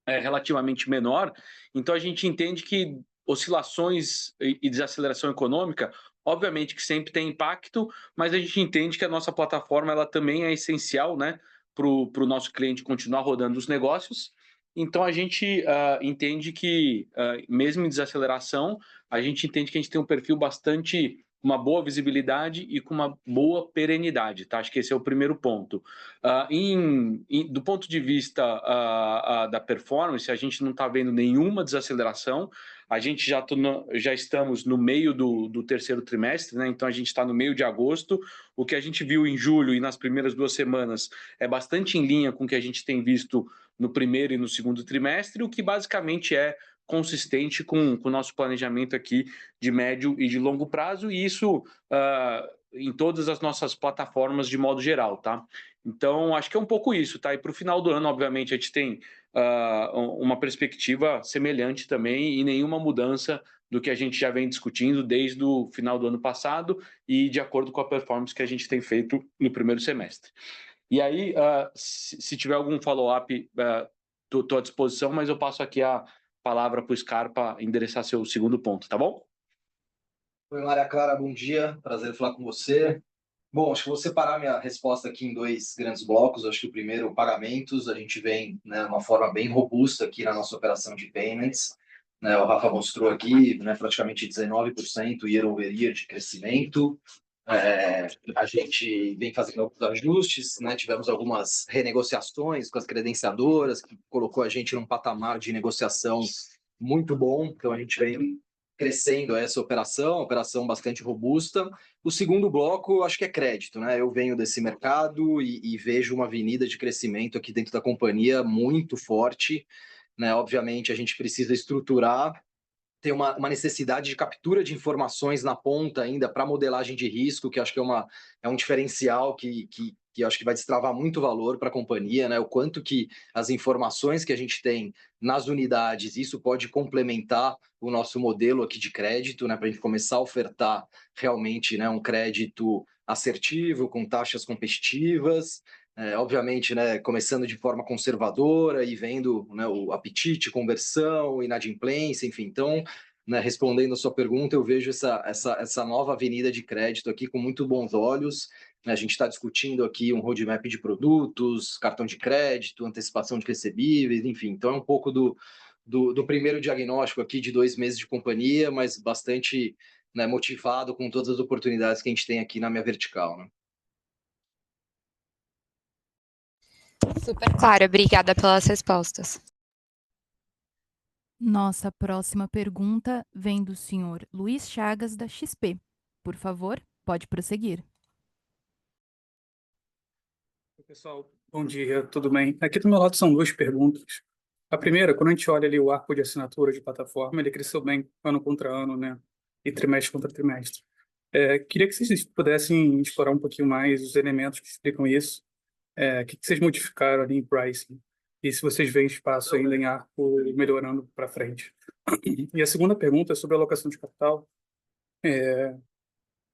relativamente menor. Então, a gente entende que oscilações e desaceleração econômica, obviamente que sempre tem impacto, mas a gente entende que a nossa plataforma ela também é essencial, né, para o nosso cliente continuar rodando os negócios. Então, a gente entende que, mesmo em desaceleração, a gente entende que a gente tem um perfil bastante uma boa visibilidade e com uma boa perenidade, tá? Acho que esse é o primeiro ponto. Do ponto de vista da performance, a gente não está vendo nenhuma desaceleração, a gente já estamos no meio do terceiro trimestre, né? Então a gente está no meio de agosto, o que a gente viu em julho e nas primeiras 2 semanas é bastante em linha com o que a gente tem visto no primeiro e no segundo trimestre, o que basicamente é consistente com o nosso planejamento aqui de médio e de longo prazo, e isso em todas as nossas plataformas de modo geral, tá? Então, acho que é um pouco isso, tá? E para o final do ano, obviamente, a gente tem uma perspectiva semelhante também e nenhuma mudança do que a gente já vem discutindo desde o final do ano passado e de acordo com a performance que a gente tem feito no primeiro semestre. E aí, se tiver algum follow-up, estou à disposição, mas eu passo aqui a palavra para o Scarpa endereçar seu segundo ponto, tá bom? Oi, Maria Clara, bom dia. Prazer falar com você. Bom, acho que vou separar minha resposta aqui em 2 grandes blocos. Acho que o primeiro, pagamentos. A gente vem, né, uma forma bem robusta aqui na nossa operação de payments. Né, o Rafa mostrou aqui, né, praticamente 19% year over year de crescimento. A gente vem fazendo alguns ajustes, né? Tivemos algumas renegociações com as credenciadoras, que colocou a gente num patamar de negociação muito bom. Então, a gente vem crescendo essa operação bastante robusta. O segundo bloco, acho que é crédito, né? Eu venho desse mercado e vejo uma avenida de crescimento aqui dentro da companhia muito forte, né? Obviamente, a gente precisa estruturar, tem uma necessidade de captura de informações na ponta ainda para modelagem de risco, que acho que é um diferencial que acho que vai destravar muito valor para a companhia, né? O quanto que as informações que a gente tem nas unidades, isso pode complementar o nosso modelo aqui de crédito, né? Para a gente começar a ofertar realmente, né, um crédito assertivo, com taxas competitivas. Obviamente, né, começando de forma conservadora e vendo, né, o apetite, conversão, inadimplência, enfim. Então, né, respondendo a sua pergunta, eu vejo essa nova avenida de crédito aqui com muito bons olhos. A gente está discutindo aqui um roadmap de produtos, cartão de crédito, antecipação de recebíveis, enfim. Então, é um pouco do primeiro diagnóstico aqui de 2 meses de companhia, mas bastante, né, motivado com todas as oportunidades que a gente tem aqui na minha vertical, né? Super claro, obrigada pelas respostas. Nossa próxima pergunta vem do senhor Luiz Chagas, da XP. Por favor, pode prosseguir. Oi, pessoal, bom dia, tudo bem? Aqui do meu lado são 2 perguntas. A primeira, quando a gente olha ali o ARPU de assinatura de plataforma, ele cresceu bem ano contra ano, né? E trimestre contra trimestre. Queria que vocês pudessem explorar um pouquinho mais os elementos que explicam isso. O que vocês modificaram ali em pricing? E se vocês veem espaço ainda em ARPU melhorando para frente. E a segunda pergunta é sobre a alocação de capital.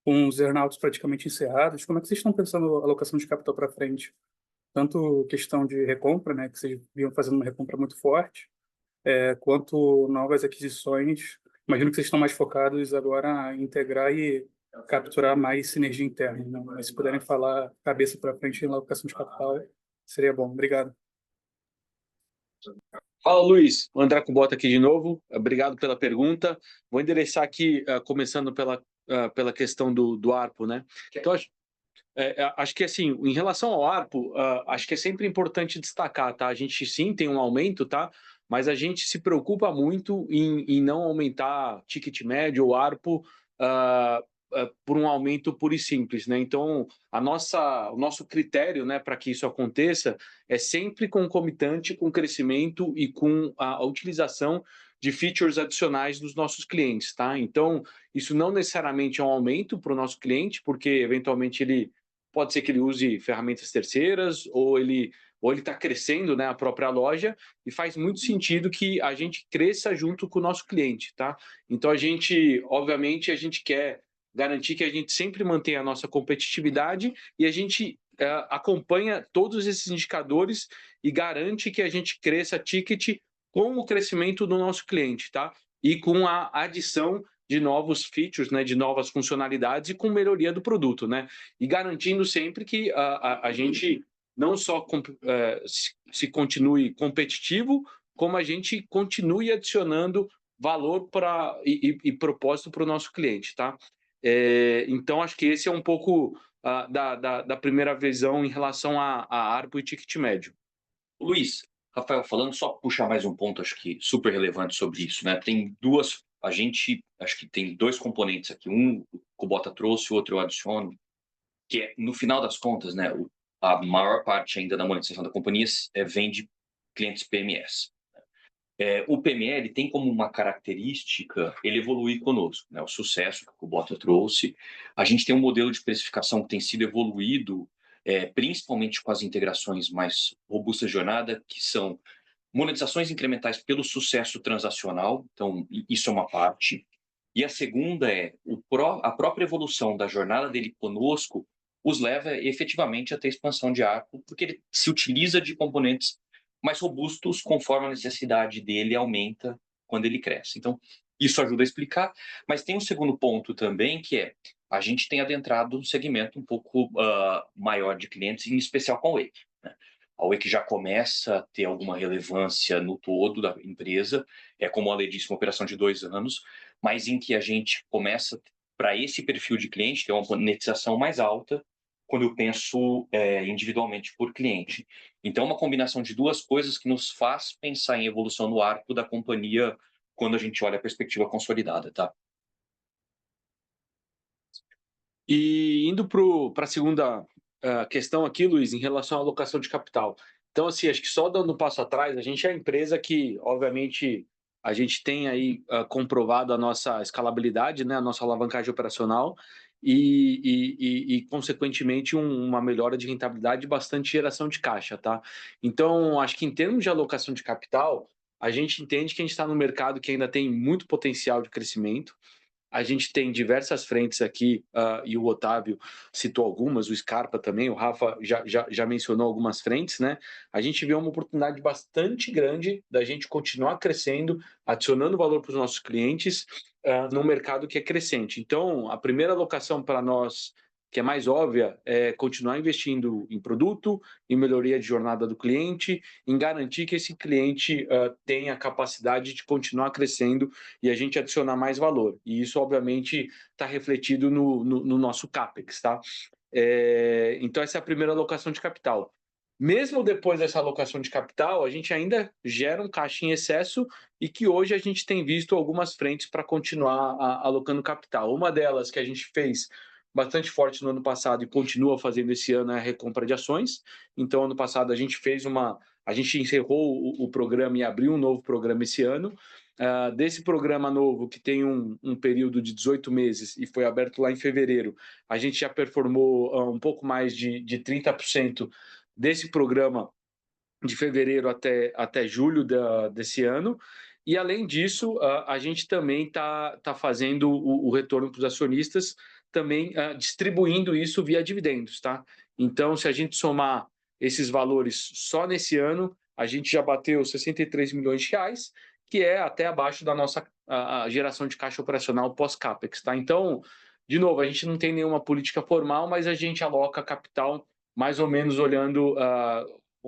Com os earnouts praticamente encerrados, como é que vocês estão pensando a alocação de capital para frente? Tanto questão de recompra, né, que vocês vinham fazendo uma recompra muito forte, quanto novas aquisições. Imagino que vocês estão mais focados agora em integrar e capturar mais sinergia interna, né? Mas se puderem falar cabeça para frente em alocação de capital, seria bom. Obrigado. Fala, Luiz. O André Kubota aqui de novo. Obrigado pela pergunta. Vou endereçar aqui, começando pela questão do ARPU, né? Então, acho que, assim, em relação ao ARPU, acho que é sempre importante destacar, tá? A gente, sim, tem um aumento, tá? Mas a gente se preocupa muito em não aumentar ticket médio ou ARPU por um aumento puro e simples, né? Então, o nosso critério, né, para que isso aconteça é sempre concomitante com o crescimento e com a utilização de features adicionais dos nossos clientes, tá? Então, isso não necessariamente é um aumento para o nosso cliente, porque eventualmente pode ser que ele use ferramentas terceiras ou ele está crescendo, né, a própria loja, e faz muito sentido que a gente cresça junto com o nosso cliente, tá? Então, obviamente, a gente quer garantir que a gente sempre mantenha a nossa competitividade e a gente acompanha todos esses indicadores e garante que a gente cresça ticket com o crescimento do nosso cliente, tá? E com a adição de novos features, né, de novas funcionalidades e com melhoria do produto, né? E garantindo sempre que a gente não só se continue competitivo, como a gente continue adicionando valor e propósito para o nosso cliente, tá? Então, acho que esse é um pouco da primeira visão em relação a ARPU e ticket médio. Luiz, Rafael falando, só puxar mais um ponto, acho que super relevante sobre isso, né? A gente, acho que tem dois componentes aqui, um o Kubota trouxe, o outro eu adiciono, que é, no final das contas, né, a maior parte ainda da monetização da companhia vem de clientes PMS. O PML tem como uma característica ele evoluir conosco, né? O sucesso que o Kubota trouxe. A gente tem um modelo de precificação que tem sido evoluído, principalmente com as integrações mais robustas de jornada, que são monetizações incrementais pelo sucesso transacional. Então, isso é uma parte. E a segunda é a própria evolução da jornada dele conosco os leva efetivamente a ter expansão de ARPU, porque ele se utiliza de componentes mais robustos conforme a necessidade dele aumenta quando ele cresce. Então, isso ajuda a explicar, mas tem um segundo ponto também, que é a gente tem adentrado um segmento um pouco maior de clientes, em especial com a Wake, né? A Wake já começa a ter alguma relevância no todo da empresa, como a Lei disse, uma operação de 2 anos, mas em que a gente começa, para esse perfil de cliente, ter uma monetização mais alta, quando eu penso individualmente por cliente. Então, uma combinação de duas coisas que nos faz pensar em evolução no arco da companhia quando a gente olha a perspectiva consolidada, tá? E indo para a segunda questão aqui, Luiz, em relação à alocação de capital. Então, assim, acho que só dando um passo atrás, a gente é a empresa que, obviamente, a gente tem aí comprovado a nossa escalabilidade, né, a nossa alavancagem operacional consequentemente, uma melhora de rentabilidade e bastante geração de caixa, tá? Então, acho que em termos de alocação de capital, a gente entende que a gente está no mercado que ainda tem muito potencial de crescimento. A gente tem diversas frentes aqui, e o Otávio citou algumas, o Scarpa também, o Rafa já mencionou algumas frentes, né? A gente vê uma oportunidade bastante grande da gente continuar crescendo, adicionando valor para os nossos clientes, num mercado que é crescente. Então, a primeira alocação para nós, que é mais óbvia, é continuar investindo em produto, em melhoria de jornada do cliente, em garantir que esse cliente tenha a capacidade de continuar crescendo e a gente adicionar mais valor. E isso, obviamente, está refletido no nosso CAPEX, tá? Então, essa é a primeira alocação de capital. Mesmo depois dessa alocação de capital, a gente ainda gera um caixa em excesso e que hoje a gente tem visto algumas frentes para continuar alocando capital. Uma delas que a gente fez bastante forte no ano passado e continua fazendo esse ano é a recompra de ações. Então, ano passado a gente encerrou o programa e abriu um novo programa esse ano. Desse programa novo, que tem um período de 18 meses e foi aberto lá em fevereiro, a gente já performou um pouco mais de 30% desse programa de fevereiro até julho desse ano. E, além disso, a gente também está fazendo o retorno para os acionistas, também distribuindo isso via dividendos, tá? Então, se a gente somar esses valores só nesse ano, a gente já bateu 63 milhões de reais, que é até abaixo da nossa a geração de caixa operacional pós-CAPEX, tá? Então, de novo, a gente não tem nenhuma política formal, mas a gente aloca capital mais ou menos olhando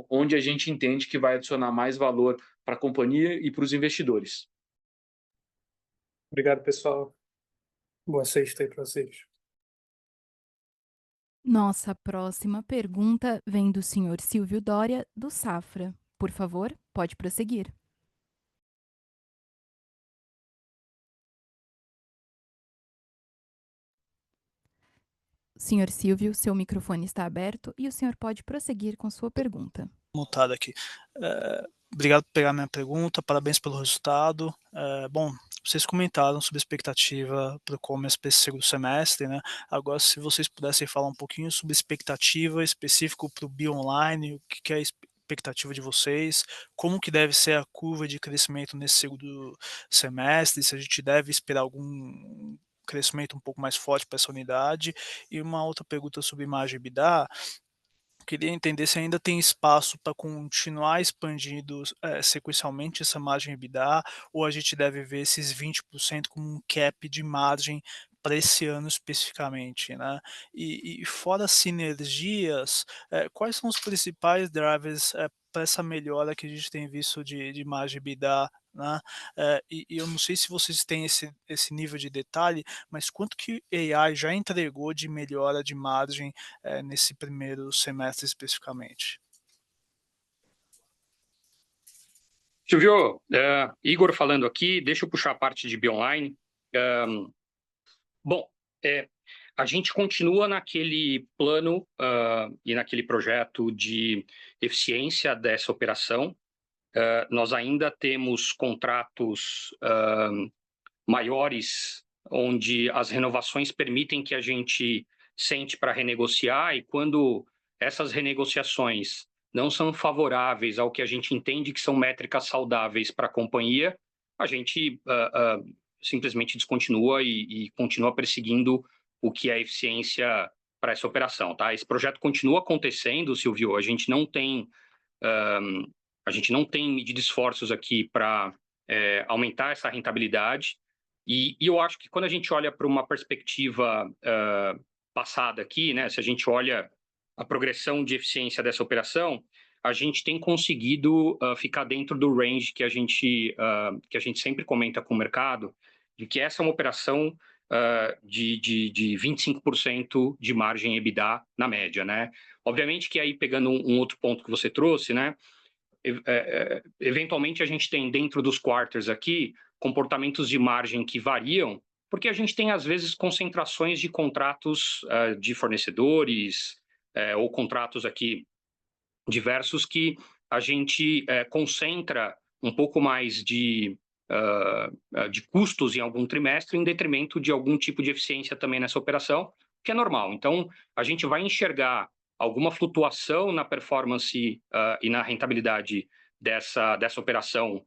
onde a gente entende que vai adicionar mais valor para a companhia e para os investidores. Obrigado, pessoal. Boa sexta aí para vocês. Nossa próxima pergunta vem do senhor Silvio Dória, do Safra. Por favor, pode prosseguir. Senhor Silvio, seu microfone está aberto e o senhor pode prosseguir com sua pergunta. Mutado aqui. Obrigado por pegar minha pergunta, parabéns pelo resultado. Bom, vocês comentaram sobre a expectativa para o e-commerce para esse segundo semestre, né? Agora, se vocês pudessem falar um pouquinho sobre expectativa específico para o Bi-Online, o que é a expectativa de vocês, como que deve ser a curva de crescimento nesse segundo semestre, se a gente deve esperar algum crescimento um pouco mais forte para essa unidade. E uma outra pergunta sobre margem EBITDA, queria entender se ainda tem espaço para continuar expandindo sequencialmente essa margem EBITDA, ou a gente deve ver esses 20% como um cap de margem para esse ano especificamente, né? E fora sinergias, quais são os principais drivers para essa melhora que a gente tem visto de margem EBITDA, né? E eu não sei se vocês têm esse nível de detalhe, mas quanto que AI já entregou de melhora de margem, nesse primeiro semestre especificamente? Silvio, Igor falando aqui, deixa eu puxar a parte de Bionline. Bom, a gente continua naquele plano e naquele projeto de eficiência dessa operação. Nós ainda temos contratos maiores, onde as renovações permitem que a gente sente para renegociar, e quando essas renegociações não são favoráveis ao que a gente entende que são métricas saudáveis para a companhia, a gente simplesmente descontinua e continua perseguindo o que é eficiência para essa operação, tá? Esse projeto continua acontecendo, Silvio, a gente não tem medido esforços aqui para aumentar essa rentabilidade, e eu acho que quando a gente olha para uma perspectiva passada aqui, né, se a gente olha a progressão de eficiência dessa operação, a gente tem conseguido ficar dentro do range que a gente sempre comenta com o mercado, de que essa é uma operação de 25% de margem EBITDA na média, né? Obviamente que aí, pegando um outro ponto que você trouxe, né, eventualmente a gente tem dentro dos quarters aqui comportamentos de margem que variam, porque a gente tem às vezes concentrações de contratos de fornecedores ou contratos aqui diversos que a gente concentra um pouco mais de custos em algum trimestre em detrimento de algum tipo de eficiência também nessa operação, que é normal. Então, a gente vai enxergar alguma flutuação na performance e na rentabilidade dessa operação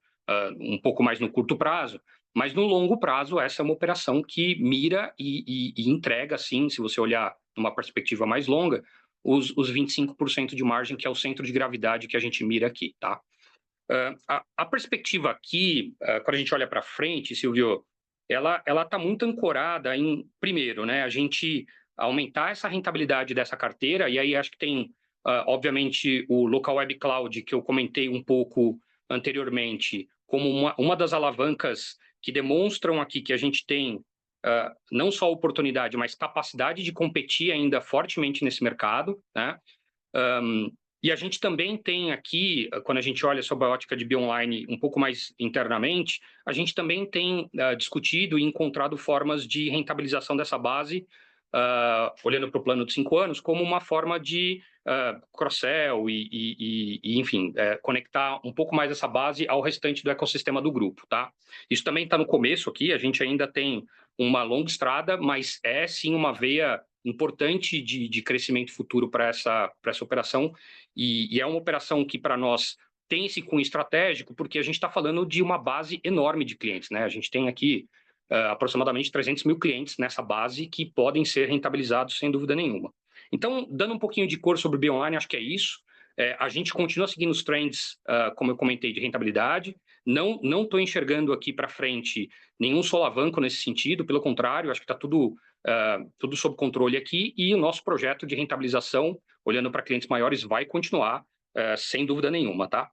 um pouco mais no curto prazo, mas no longo prazo essa é uma operação que mira e entrega, sim, se você olhar numa perspectiva mais longa, os 25% de margem, que é o centro de gravidade que a gente mira aqui, tá? A perspectiva aqui, quando a gente olha para frente, Silvio, ela está muito ancorada em, primeiro, né, a gente aumentar essa rentabilidade dessa carteira, e aí acho que tem, obviamente, o Local Web Cloud, que eu comentei um pouco anteriormente, como uma das alavancas que demonstram aqui que a gente tem não só oportunidade, mas capacidade de competir ainda fortemente nesse mercado, né? E a gente também tem aqui, quando a gente olha sobre a ótica de Bionline um pouco mais internamente, a gente também tem discutido e encontrado formas de rentabilização dessa base, olhando para o plano de 5 anos, como uma forma de cross-sell e enfim, conectar um pouco mais essa base ao restante do ecossistema do grupo, tá? Isso também está no começo aqui, a gente ainda tem uma longa estrada, mas é sim uma veia importante de crescimento futuro para essa operação, e é uma operação que para nós tem esse cunho estratégico, porque a gente está falando de uma base enorme de clientes, né? A gente tem aqui aproximadamente 300 mil clientes nessa base que podem ser rentabilizados sem dúvida nenhuma. Então, dando um pouquinho de cor sobre o Bionline, acho que é isso. A gente continua seguindo os trends, como eu comentei, de rentabilidade. Não estou enxergando aqui para frente nenhum solavanco nesse sentido, pelo contrário, acho que está tudo sob controle aqui, e o nosso projeto de rentabilização, olhando para clientes maiores, vai continuar, sem dúvida nenhuma, tá?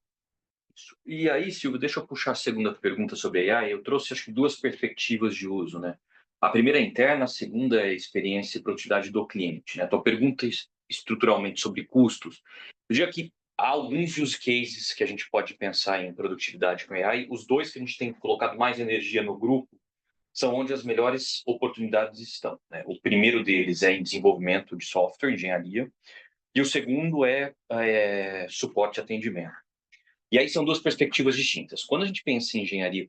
E aí, Silvio, deixa eu puxar a segunda pergunta sobre AI. Eu trouxe, acho que, duas perspectivas de uso, né? A primeira é interna, a segunda é a experiência e produtividade do cliente, né? Então, pergunta estruturalmente sobre custos. Eu diria que há alguns use cases que a gente pode pensar em produtividade com AI. Os dois que a gente tem colocado mais energia no grupo são onde as melhores oportunidades estão, né? O primeiro deles é em desenvolvimento de software, engenharia, e o segundo é suporte e atendimento. E aí são duas perspectivas distintas. Quando a gente pensa em engenharia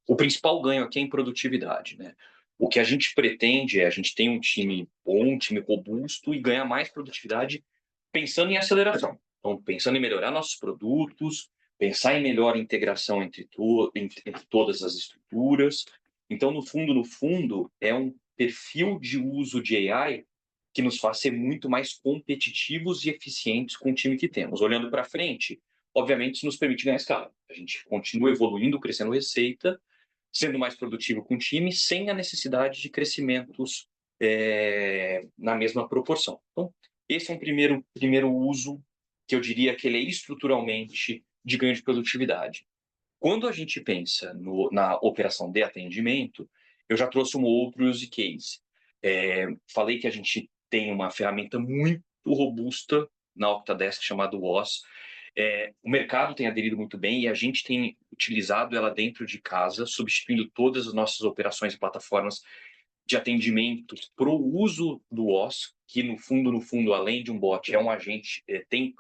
o principal ganho aqui é em produtividade, né? O que a gente pretende é a gente tem um time bom, um time robusto e ganhar mais produtividade pensando em aceleração. Então, pensando em melhorar nossos produtos, pensar em melhor integração entre todas as estruturas. Então, no fundo, é um perfil de uso de AI que nos faz ser muito mais competitivos e eficientes com o time que temos. Olhando para frente, obviamente, isso nos permite ganhar escala. A gente continua evoluindo, crescendo receita, sendo mais produtivo com o time, sem a necessidade de crescimentos na mesma proporção. Então, esse é um primeiro uso que eu diria que ele é estruturalmente de ganho de produtividade. Quando a gente pensa na operação de atendimento, eu já trouxe um outro use case. Falei que a gente tem uma ferramenta muito robusta na Octadesk chamada WOS. O mercado tem aderido muito bem e a gente tem utilizado ela dentro de casa, substituindo todas as nossas operações e plataformas de atendimento para o uso do WOS, que no fundo, além de um bot, é um agente, tem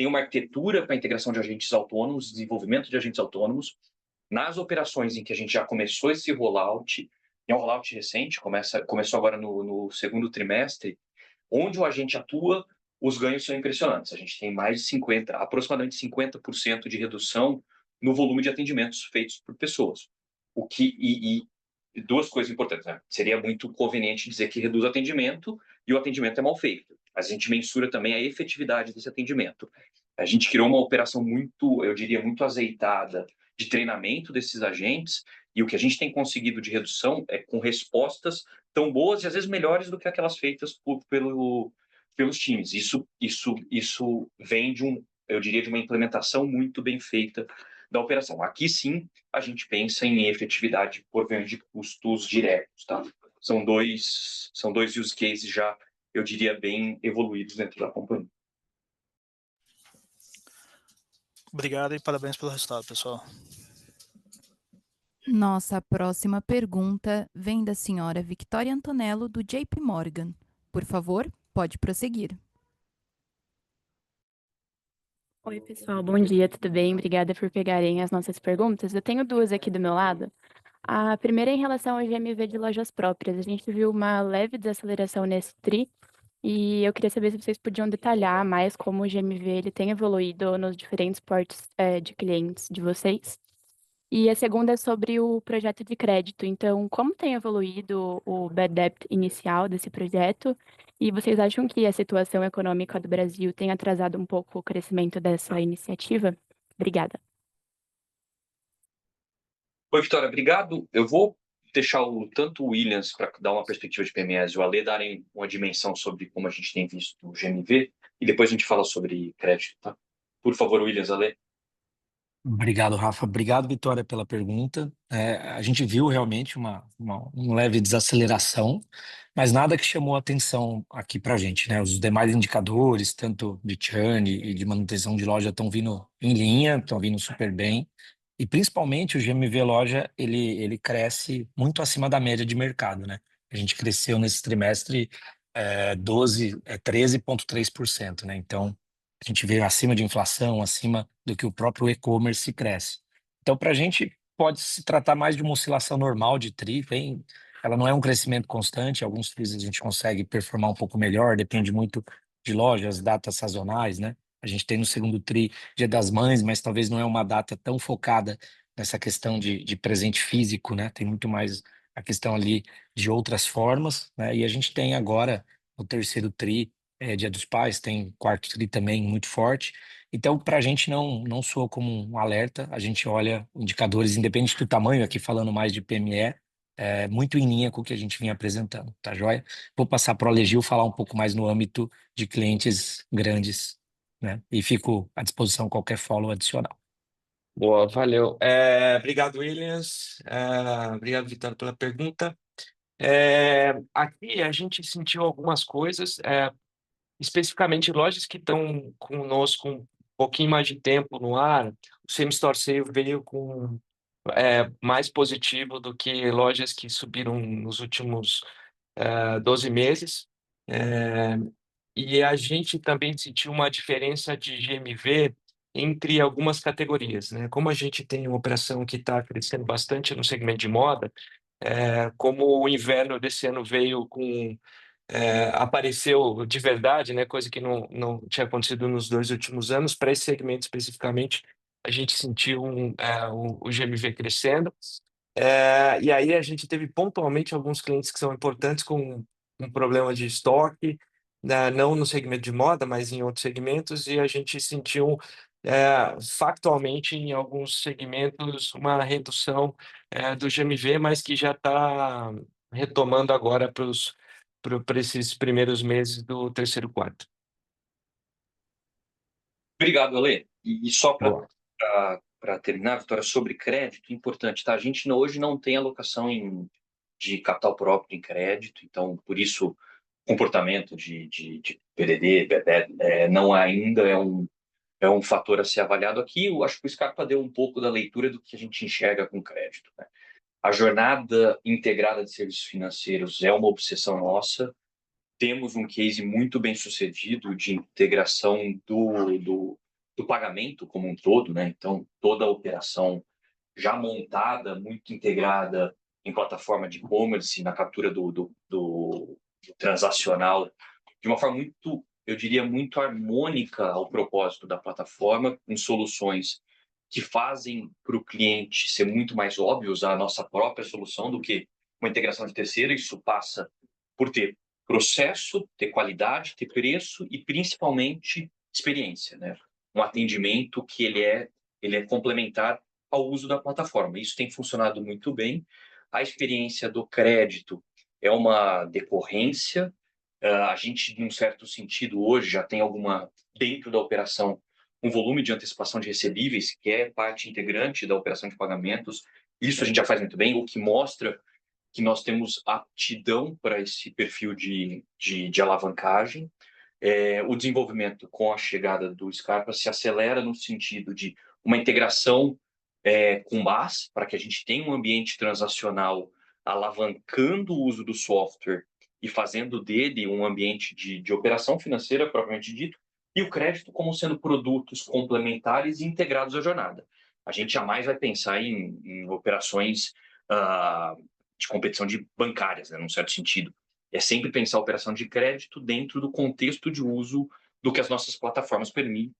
uma arquitetura para a integração de agentes autônomos, desenvolvimento de agentes autônomos. Nas operações em que a gente já começou esse rollout, é um rollout recente, começou agora no segundo trimestre, onde o agente atua, os ganhos são impressionantes. A gente tem mais de aproximadamente 50% de redução no volume de atendimentos feitos por pessoas. E duas coisas importantes, né? Seria muito conveniente dizer que reduz o atendimento e o atendimento é mal feito. A gente mensura também a efetividade desse atendimento. A gente criou uma operação muito, eu diria, muito azeitada de treinamento desses agentes, e o que a gente tem conseguido de redução é com respostas tão boas e às vezes melhores do que aquelas feitas pelos times. Isso vem eu diria, de uma implementação muito bem feita da operação. Aqui sim, a gente pensa em efetividade por meio de custos diretos, tá? São dois use cases já, eu diria, bem evoluídos dentro da companhia. Obrigado e parabéns pelo resultado, pessoal. Nossa próxima pergunta vem da senhora Victoria Antonello, do JP Morgan. Por favor, pode prosseguir. Oi, pessoal, bom dia, tudo bem? Obrigada por pegarem as nossas perguntas. Eu tenho duas aqui do meu lado. A primeira é em relação ao GMV de lojas próprias. A gente viu uma leve desaceleração nesse TRI e eu queria saber se vocês podiam detalhar mais como o GMV ele tem evoluído nos diferentes portes de clientes de vocês. E a segunda é sobre o projeto de crédito. Então, como tem evoluído o bad debt inicial desse projeto? E vocês acham que a situação econômica do Brasil tem atrasado um pouco o crescimento dessa iniciativa? Obrigada. Oi, Vitória, obrigado. Eu vou deixar tanto o Williams para dar uma perspectiva de PMS e o Ale darem uma dimensão sobre como a gente tem visto o GMV, e depois a gente fala sobre crédito, tá? Por favor, Williams, Ale. Obrigado, Rafa. Obrigado, Vitória, pela pergunta. A gente viu realmente uma leve desaceleração, mas nada que chamou a atenção aqui para a gente, né? Os demais indicadores, tanto de churn e de manutenção de loja, estão vindo em linha, estão vindo super bem. E principalmente o GMV loja, ele cresce muito acima da média de mercado, né? A gente cresceu nesse trimestre 13,3%, né? Então, a gente vê acima de inflação, acima do que o próprio e-commerce cresce. Então, para a gente, pode se tratar mais de uma oscilação normal de TRI, ela não é um crescimento constante, alguns TRIs a gente consegue performar um pouco melhor, depende muito de lojas, datas sazonais, né? A gente tem no segundo TRI Dia das Mães, mas talvez não é uma data tão focada nessa questão de presente físico, né? Tem muito mais a questão ali de outras formas, né? E a gente tem agora o terceiro TRI, Dia dos Pais, tem quarto TRI também muito forte. Então, para a gente não soa como um alerta, a gente olha indicadores, independente do tamanho, aqui falando mais de PME, muito em linha com o que a gente vinha apresentando, tá joia? Vou passar para o Alegil falar um pouco mais no âmbito de clientes grandes, né? E fico à disposição qualquer follow adicional. Boa, valeu. Obrigado, Williams. Obrigado, Vitória, pela pergunta. Aqui a gente sentiu algumas coisas, especificamente lojas que estão conosco um pouquinho mais de tempo no ar. O Same Store Sale veio com mais positivo do que lojas que subiram nos últimos 12 meses. E a gente também sentiu uma diferença de GMV entre algumas categorias, né? Como a gente tem uma operação que está crescendo bastante no segmento de moda, como o inverno desse ano veio com apareceu de verdade, né? Coisa que não tinha acontecido nos 2 últimos anos. Para esse segmento especificamente, a gente sentiu o GMV crescendo. E aí a gente teve pontualmente alguns clientes que são importantes com um problema de estoque, né, não no segmento de moda, mas em outros segmentos, e a gente sentiu factualmente em alguns segmentos uma redução do GMV, mas que já está retomando agora para esses primeiros meses do terceiro quarto. Obrigado, Ale. E só Boa. para terminar, Vitória, sobre crédito, importante, tá? A gente hoje não tem alocação de capital próprio em crédito, então, por isso, comportamento de PDD, não ainda é um fator a ser avaliado aqui. Eu acho que o Scarpa deu um pouco da leitura do que a gente enxerga com crédito, né? A jornada integrada de serviços financeiros é uma obsessão nossa. Temos um case muito bem sucedido de integração do pagamento como um todo, né? Então, toda a operação já montada, muito integrada em plataforma de e-commerce, na captura do transacional, de uma forma muito, eu diria, muito harmônica ao propósito da plataforma, com soluções que fazem para o cliente ser muito mais óbvio usar a nossa própria solução do que uma integração de terceiro. Isso passa por ter processo, ter qualidade, ter preço e, principalmente, experiência, né? Um atendimento que ele é complementar ao uso da plataforma. Isso tem funcionado muito bem. A experiência do crédito é uma decorrência. A gente, num certo sentido, hoje já tem dentro da operação, um volume de antecipação de recebíveis, que é parte integrante da operação de pagamentos. Isso a gente já faz muito bem, o que mostra que nós temos aptidão para esse perfil de alavancagem. O desenvolvimento com a chegada do Scarpa se acelera no sentido de uma integração com BaaS, para que a gente tenha um ambiente transacional alavancando o uso do software e fazendo dele um ambiente de operação financeira, propriamente dito, e o crédito como sendo produtos complementares e integrados à jornada. A gente jamais vai pensar em operações de competição de bancárias, né, num certo sentido. É sempre pensar a operação de crédito dentro do contexto de uso do que as nossas plataformas permitem.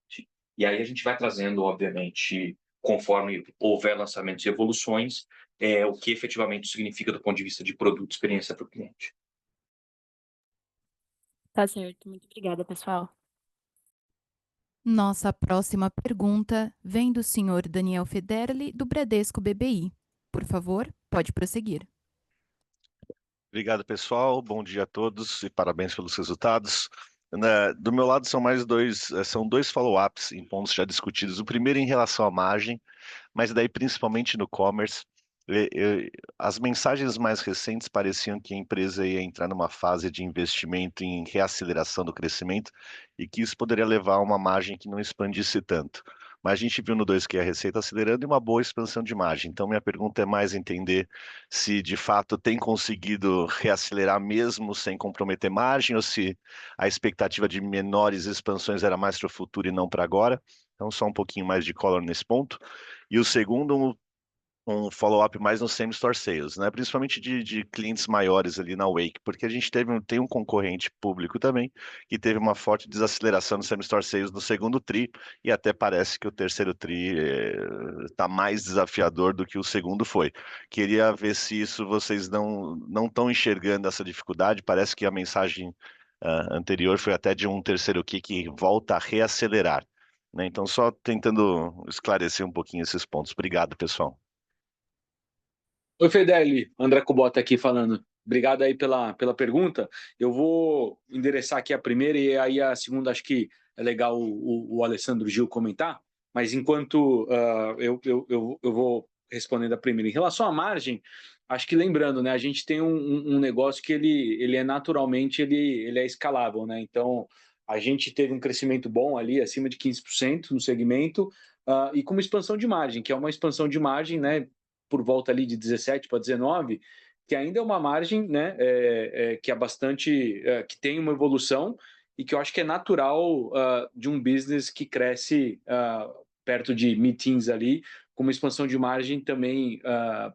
E aí a gente vai trazendo, obviamente, conforme houver lançamentos e evoluções, o que efetivamente significa do ponto de vista de produto e experiência para o cliente. Tá certo. Muito obrigada, pessoal. Nossa próxima pergunta vem do senhor Daniel Federli, do Bradesco BBI. Por favor, pode prosseguir. Obrigado, pessoal. Bom dia a todos e parabéns pelos resultados. Do meu lado são dois follow-ups em pontos já discutidos. O primeiro em relação à margem, mas daí principalmente no commerce. As mensagens mais recentes pareciam que a empresa ia entrar numa fase de investimento em reaceleração do crescimento e que isso poderia levar a uma margem que não expandisse tanto. Mas a gente viu no 2Q a receita acelerando e uma boa expansão de margem. Então, minha pergunta é mais entender se de fato tem conseguido reacelerar mesmo sem comprometer margem ou se a expectativa de menores expansões era mais para o futuro e não para agora. Então, só um pouquinho mais de color nesse ponto. E o segundo, um follow-up mais no same-store sales, né? Principalmente de clientes maiores ali na Wake, porque a gente tem um concorrente público também que teve uma forte desaceleração no same-store sales no segundo tri e até parece que o terceiro tri está mais desafiador do que o segundo foi. Queria ver se isso vocês não estão enxergando essa dificuldade. Parece que a mensagem anterior foi até de um terceiro Q que volta a reacelerar, né? Então, só tentando esclarecer um pouquinho esses pontos. Obrigado, pessoal. Oi, Fedeli, André Kubota aqui falando. Obrigado aí pela pergunta. Eu vou endereçar aqui a primeira e aí a segunda acho que é legal o Alessandro Gil comentar, mas enquanto eu vou respondendo a primeira. Em relação à margem, acho que lembrando, né, a gente tem um negócio que ele é naturalmente, ele é escalável, né? Então, a gente teve um crescimento bom ali, acima de 15% no segmento, e com uma expansão de margem, que é uma expansão de margem, né, por volta ali de 17 para 19, que ainda é uma margem, né, que é bastante, que tem uma evolução e que eu acho que é natural de um business que cresce perto de mid-teens ali, com uma expansão de margem também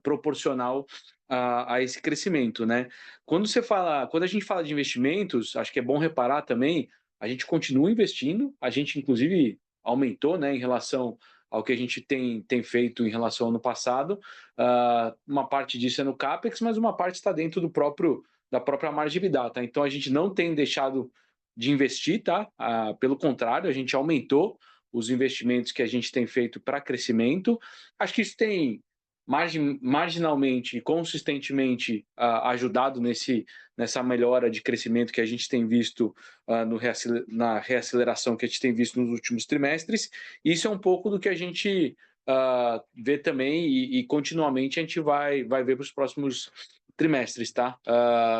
proporcional a esse crescimento, né? Quando a gente fala de investimentos, acho que é bom reparar também, a gente continua investindo, a gente inclusive aumentou, né, em relação ao que a gente tem feito em relação ao ano passado. Uma parte disso é no CAPEX, mas uma parte está dentro da própria margem de EBITDA, tá? Então, a gente não tem deixado de investir, tá? Pelo contrário, a gente aumentou os investimentos que a gente tem feito para crescimento. Acho que isso tem marginalmente e consistentemente ajudado nessa melhora de crescimento que a gente tem visto na reaceleração que a gente tem visto nos últimos trimestres. Isso é um pouco do que a gente vê também e continuamente a gente vai ver para os próximos trimestres, tá?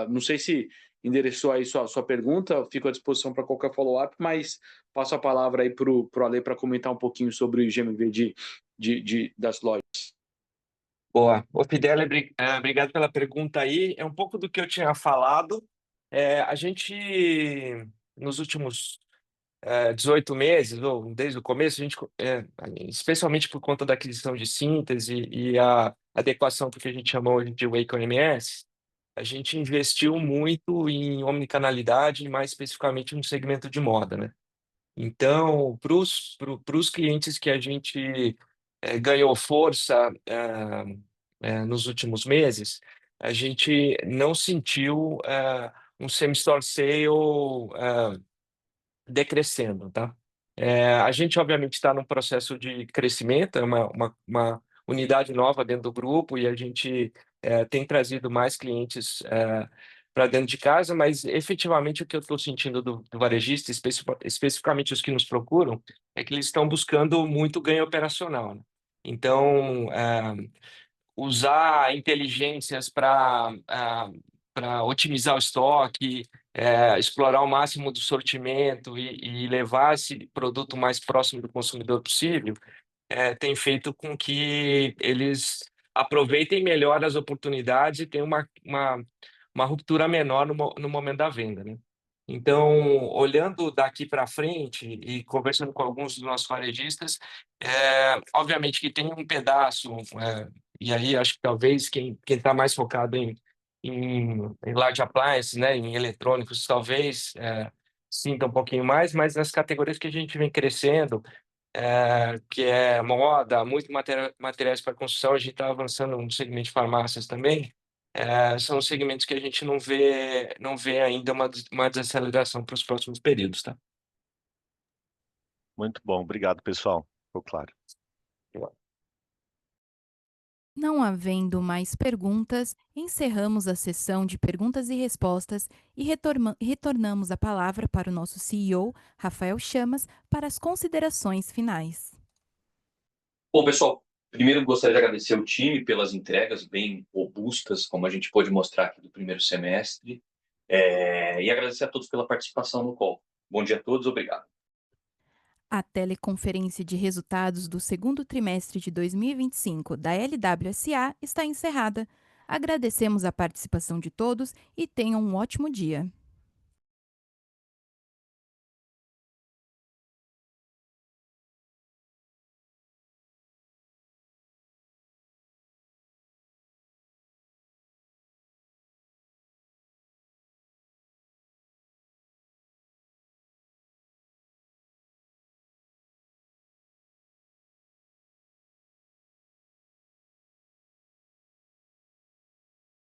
Não sei se endereçou aí sua pergunta, fico à disposição para qualquer follow-up, mas passo a palavra aí para o Ale para comentar um pouquinho sobre o GMV das lojas. Boa. Ô, Fidel, obrigado pela pergunta aí. É um pouco do que eu tinha falado. A gente, nos últimos 18 meses, ou desde o começo, a gente, especialmente por conta da aquisição de Síntese e a adequação do que a gente chamou de Wake OMS, a gente investiu muito em omnicanalidade, e mais especificamente no segmento de moda, né? Então, para os clientes que a gente ganhou força nos últimos meses, a gente não sentiu um same-store sale decrescendo, tá? A gente, obviamente, está num processo de crescimento, é uma unidade nova dentro do grupo e a gente tem trazido mais clientes para dentro de casa, mas efetivamente o que eu estou sentindo do varejista, especificamente os que nos procuram, é que eles estão buscando muito ganho operacional, né? Então, usar inteligências para otimizar o estoque, explorar o máximo do sortimento e levar esse produto mais próximo do consumidor possível, tem feito com que eles aproveitem melhor as oportunidades e tenham uma ruptura menor no momento da venda, né? Então, olhando daqui para frente e conversando com alguns dos nossos varejistas, obviamente que tem um pedaço, e aí acho que talvez quem está mais focado em large appliances, né, em eletrônicos, talvez sinta um pouquinho mais, mas nas categorias que a gente vem crescendo, que é moda, muito materiais para construção, a gente está avançando no segmento de farmácias também. São segmentos que a gente não vê ainda uma desaceleração para os próximos períodos, tá? Muito bom, obrigado, pessoal. Ficou claro. Não havendo mais perguntas, encerramos a sessão de perguntas e respostas e retornamos a palavra para o nosso CEO, Rafael Chamas, para as considerações finais. Bom, pessoal, primeiro gostaria de agradecer ao time pelas entregas bem robustas, como a gente pôde mostrar aqui do primeiro semestre, e agradecer a todos pela participação no call. Bom dia a todos, obrigado. A teleconferência de resultados do segundo trimestre de 2025 da LWSA está encerrada. Agradecemos a participação de todos e tenham um ótimo dia.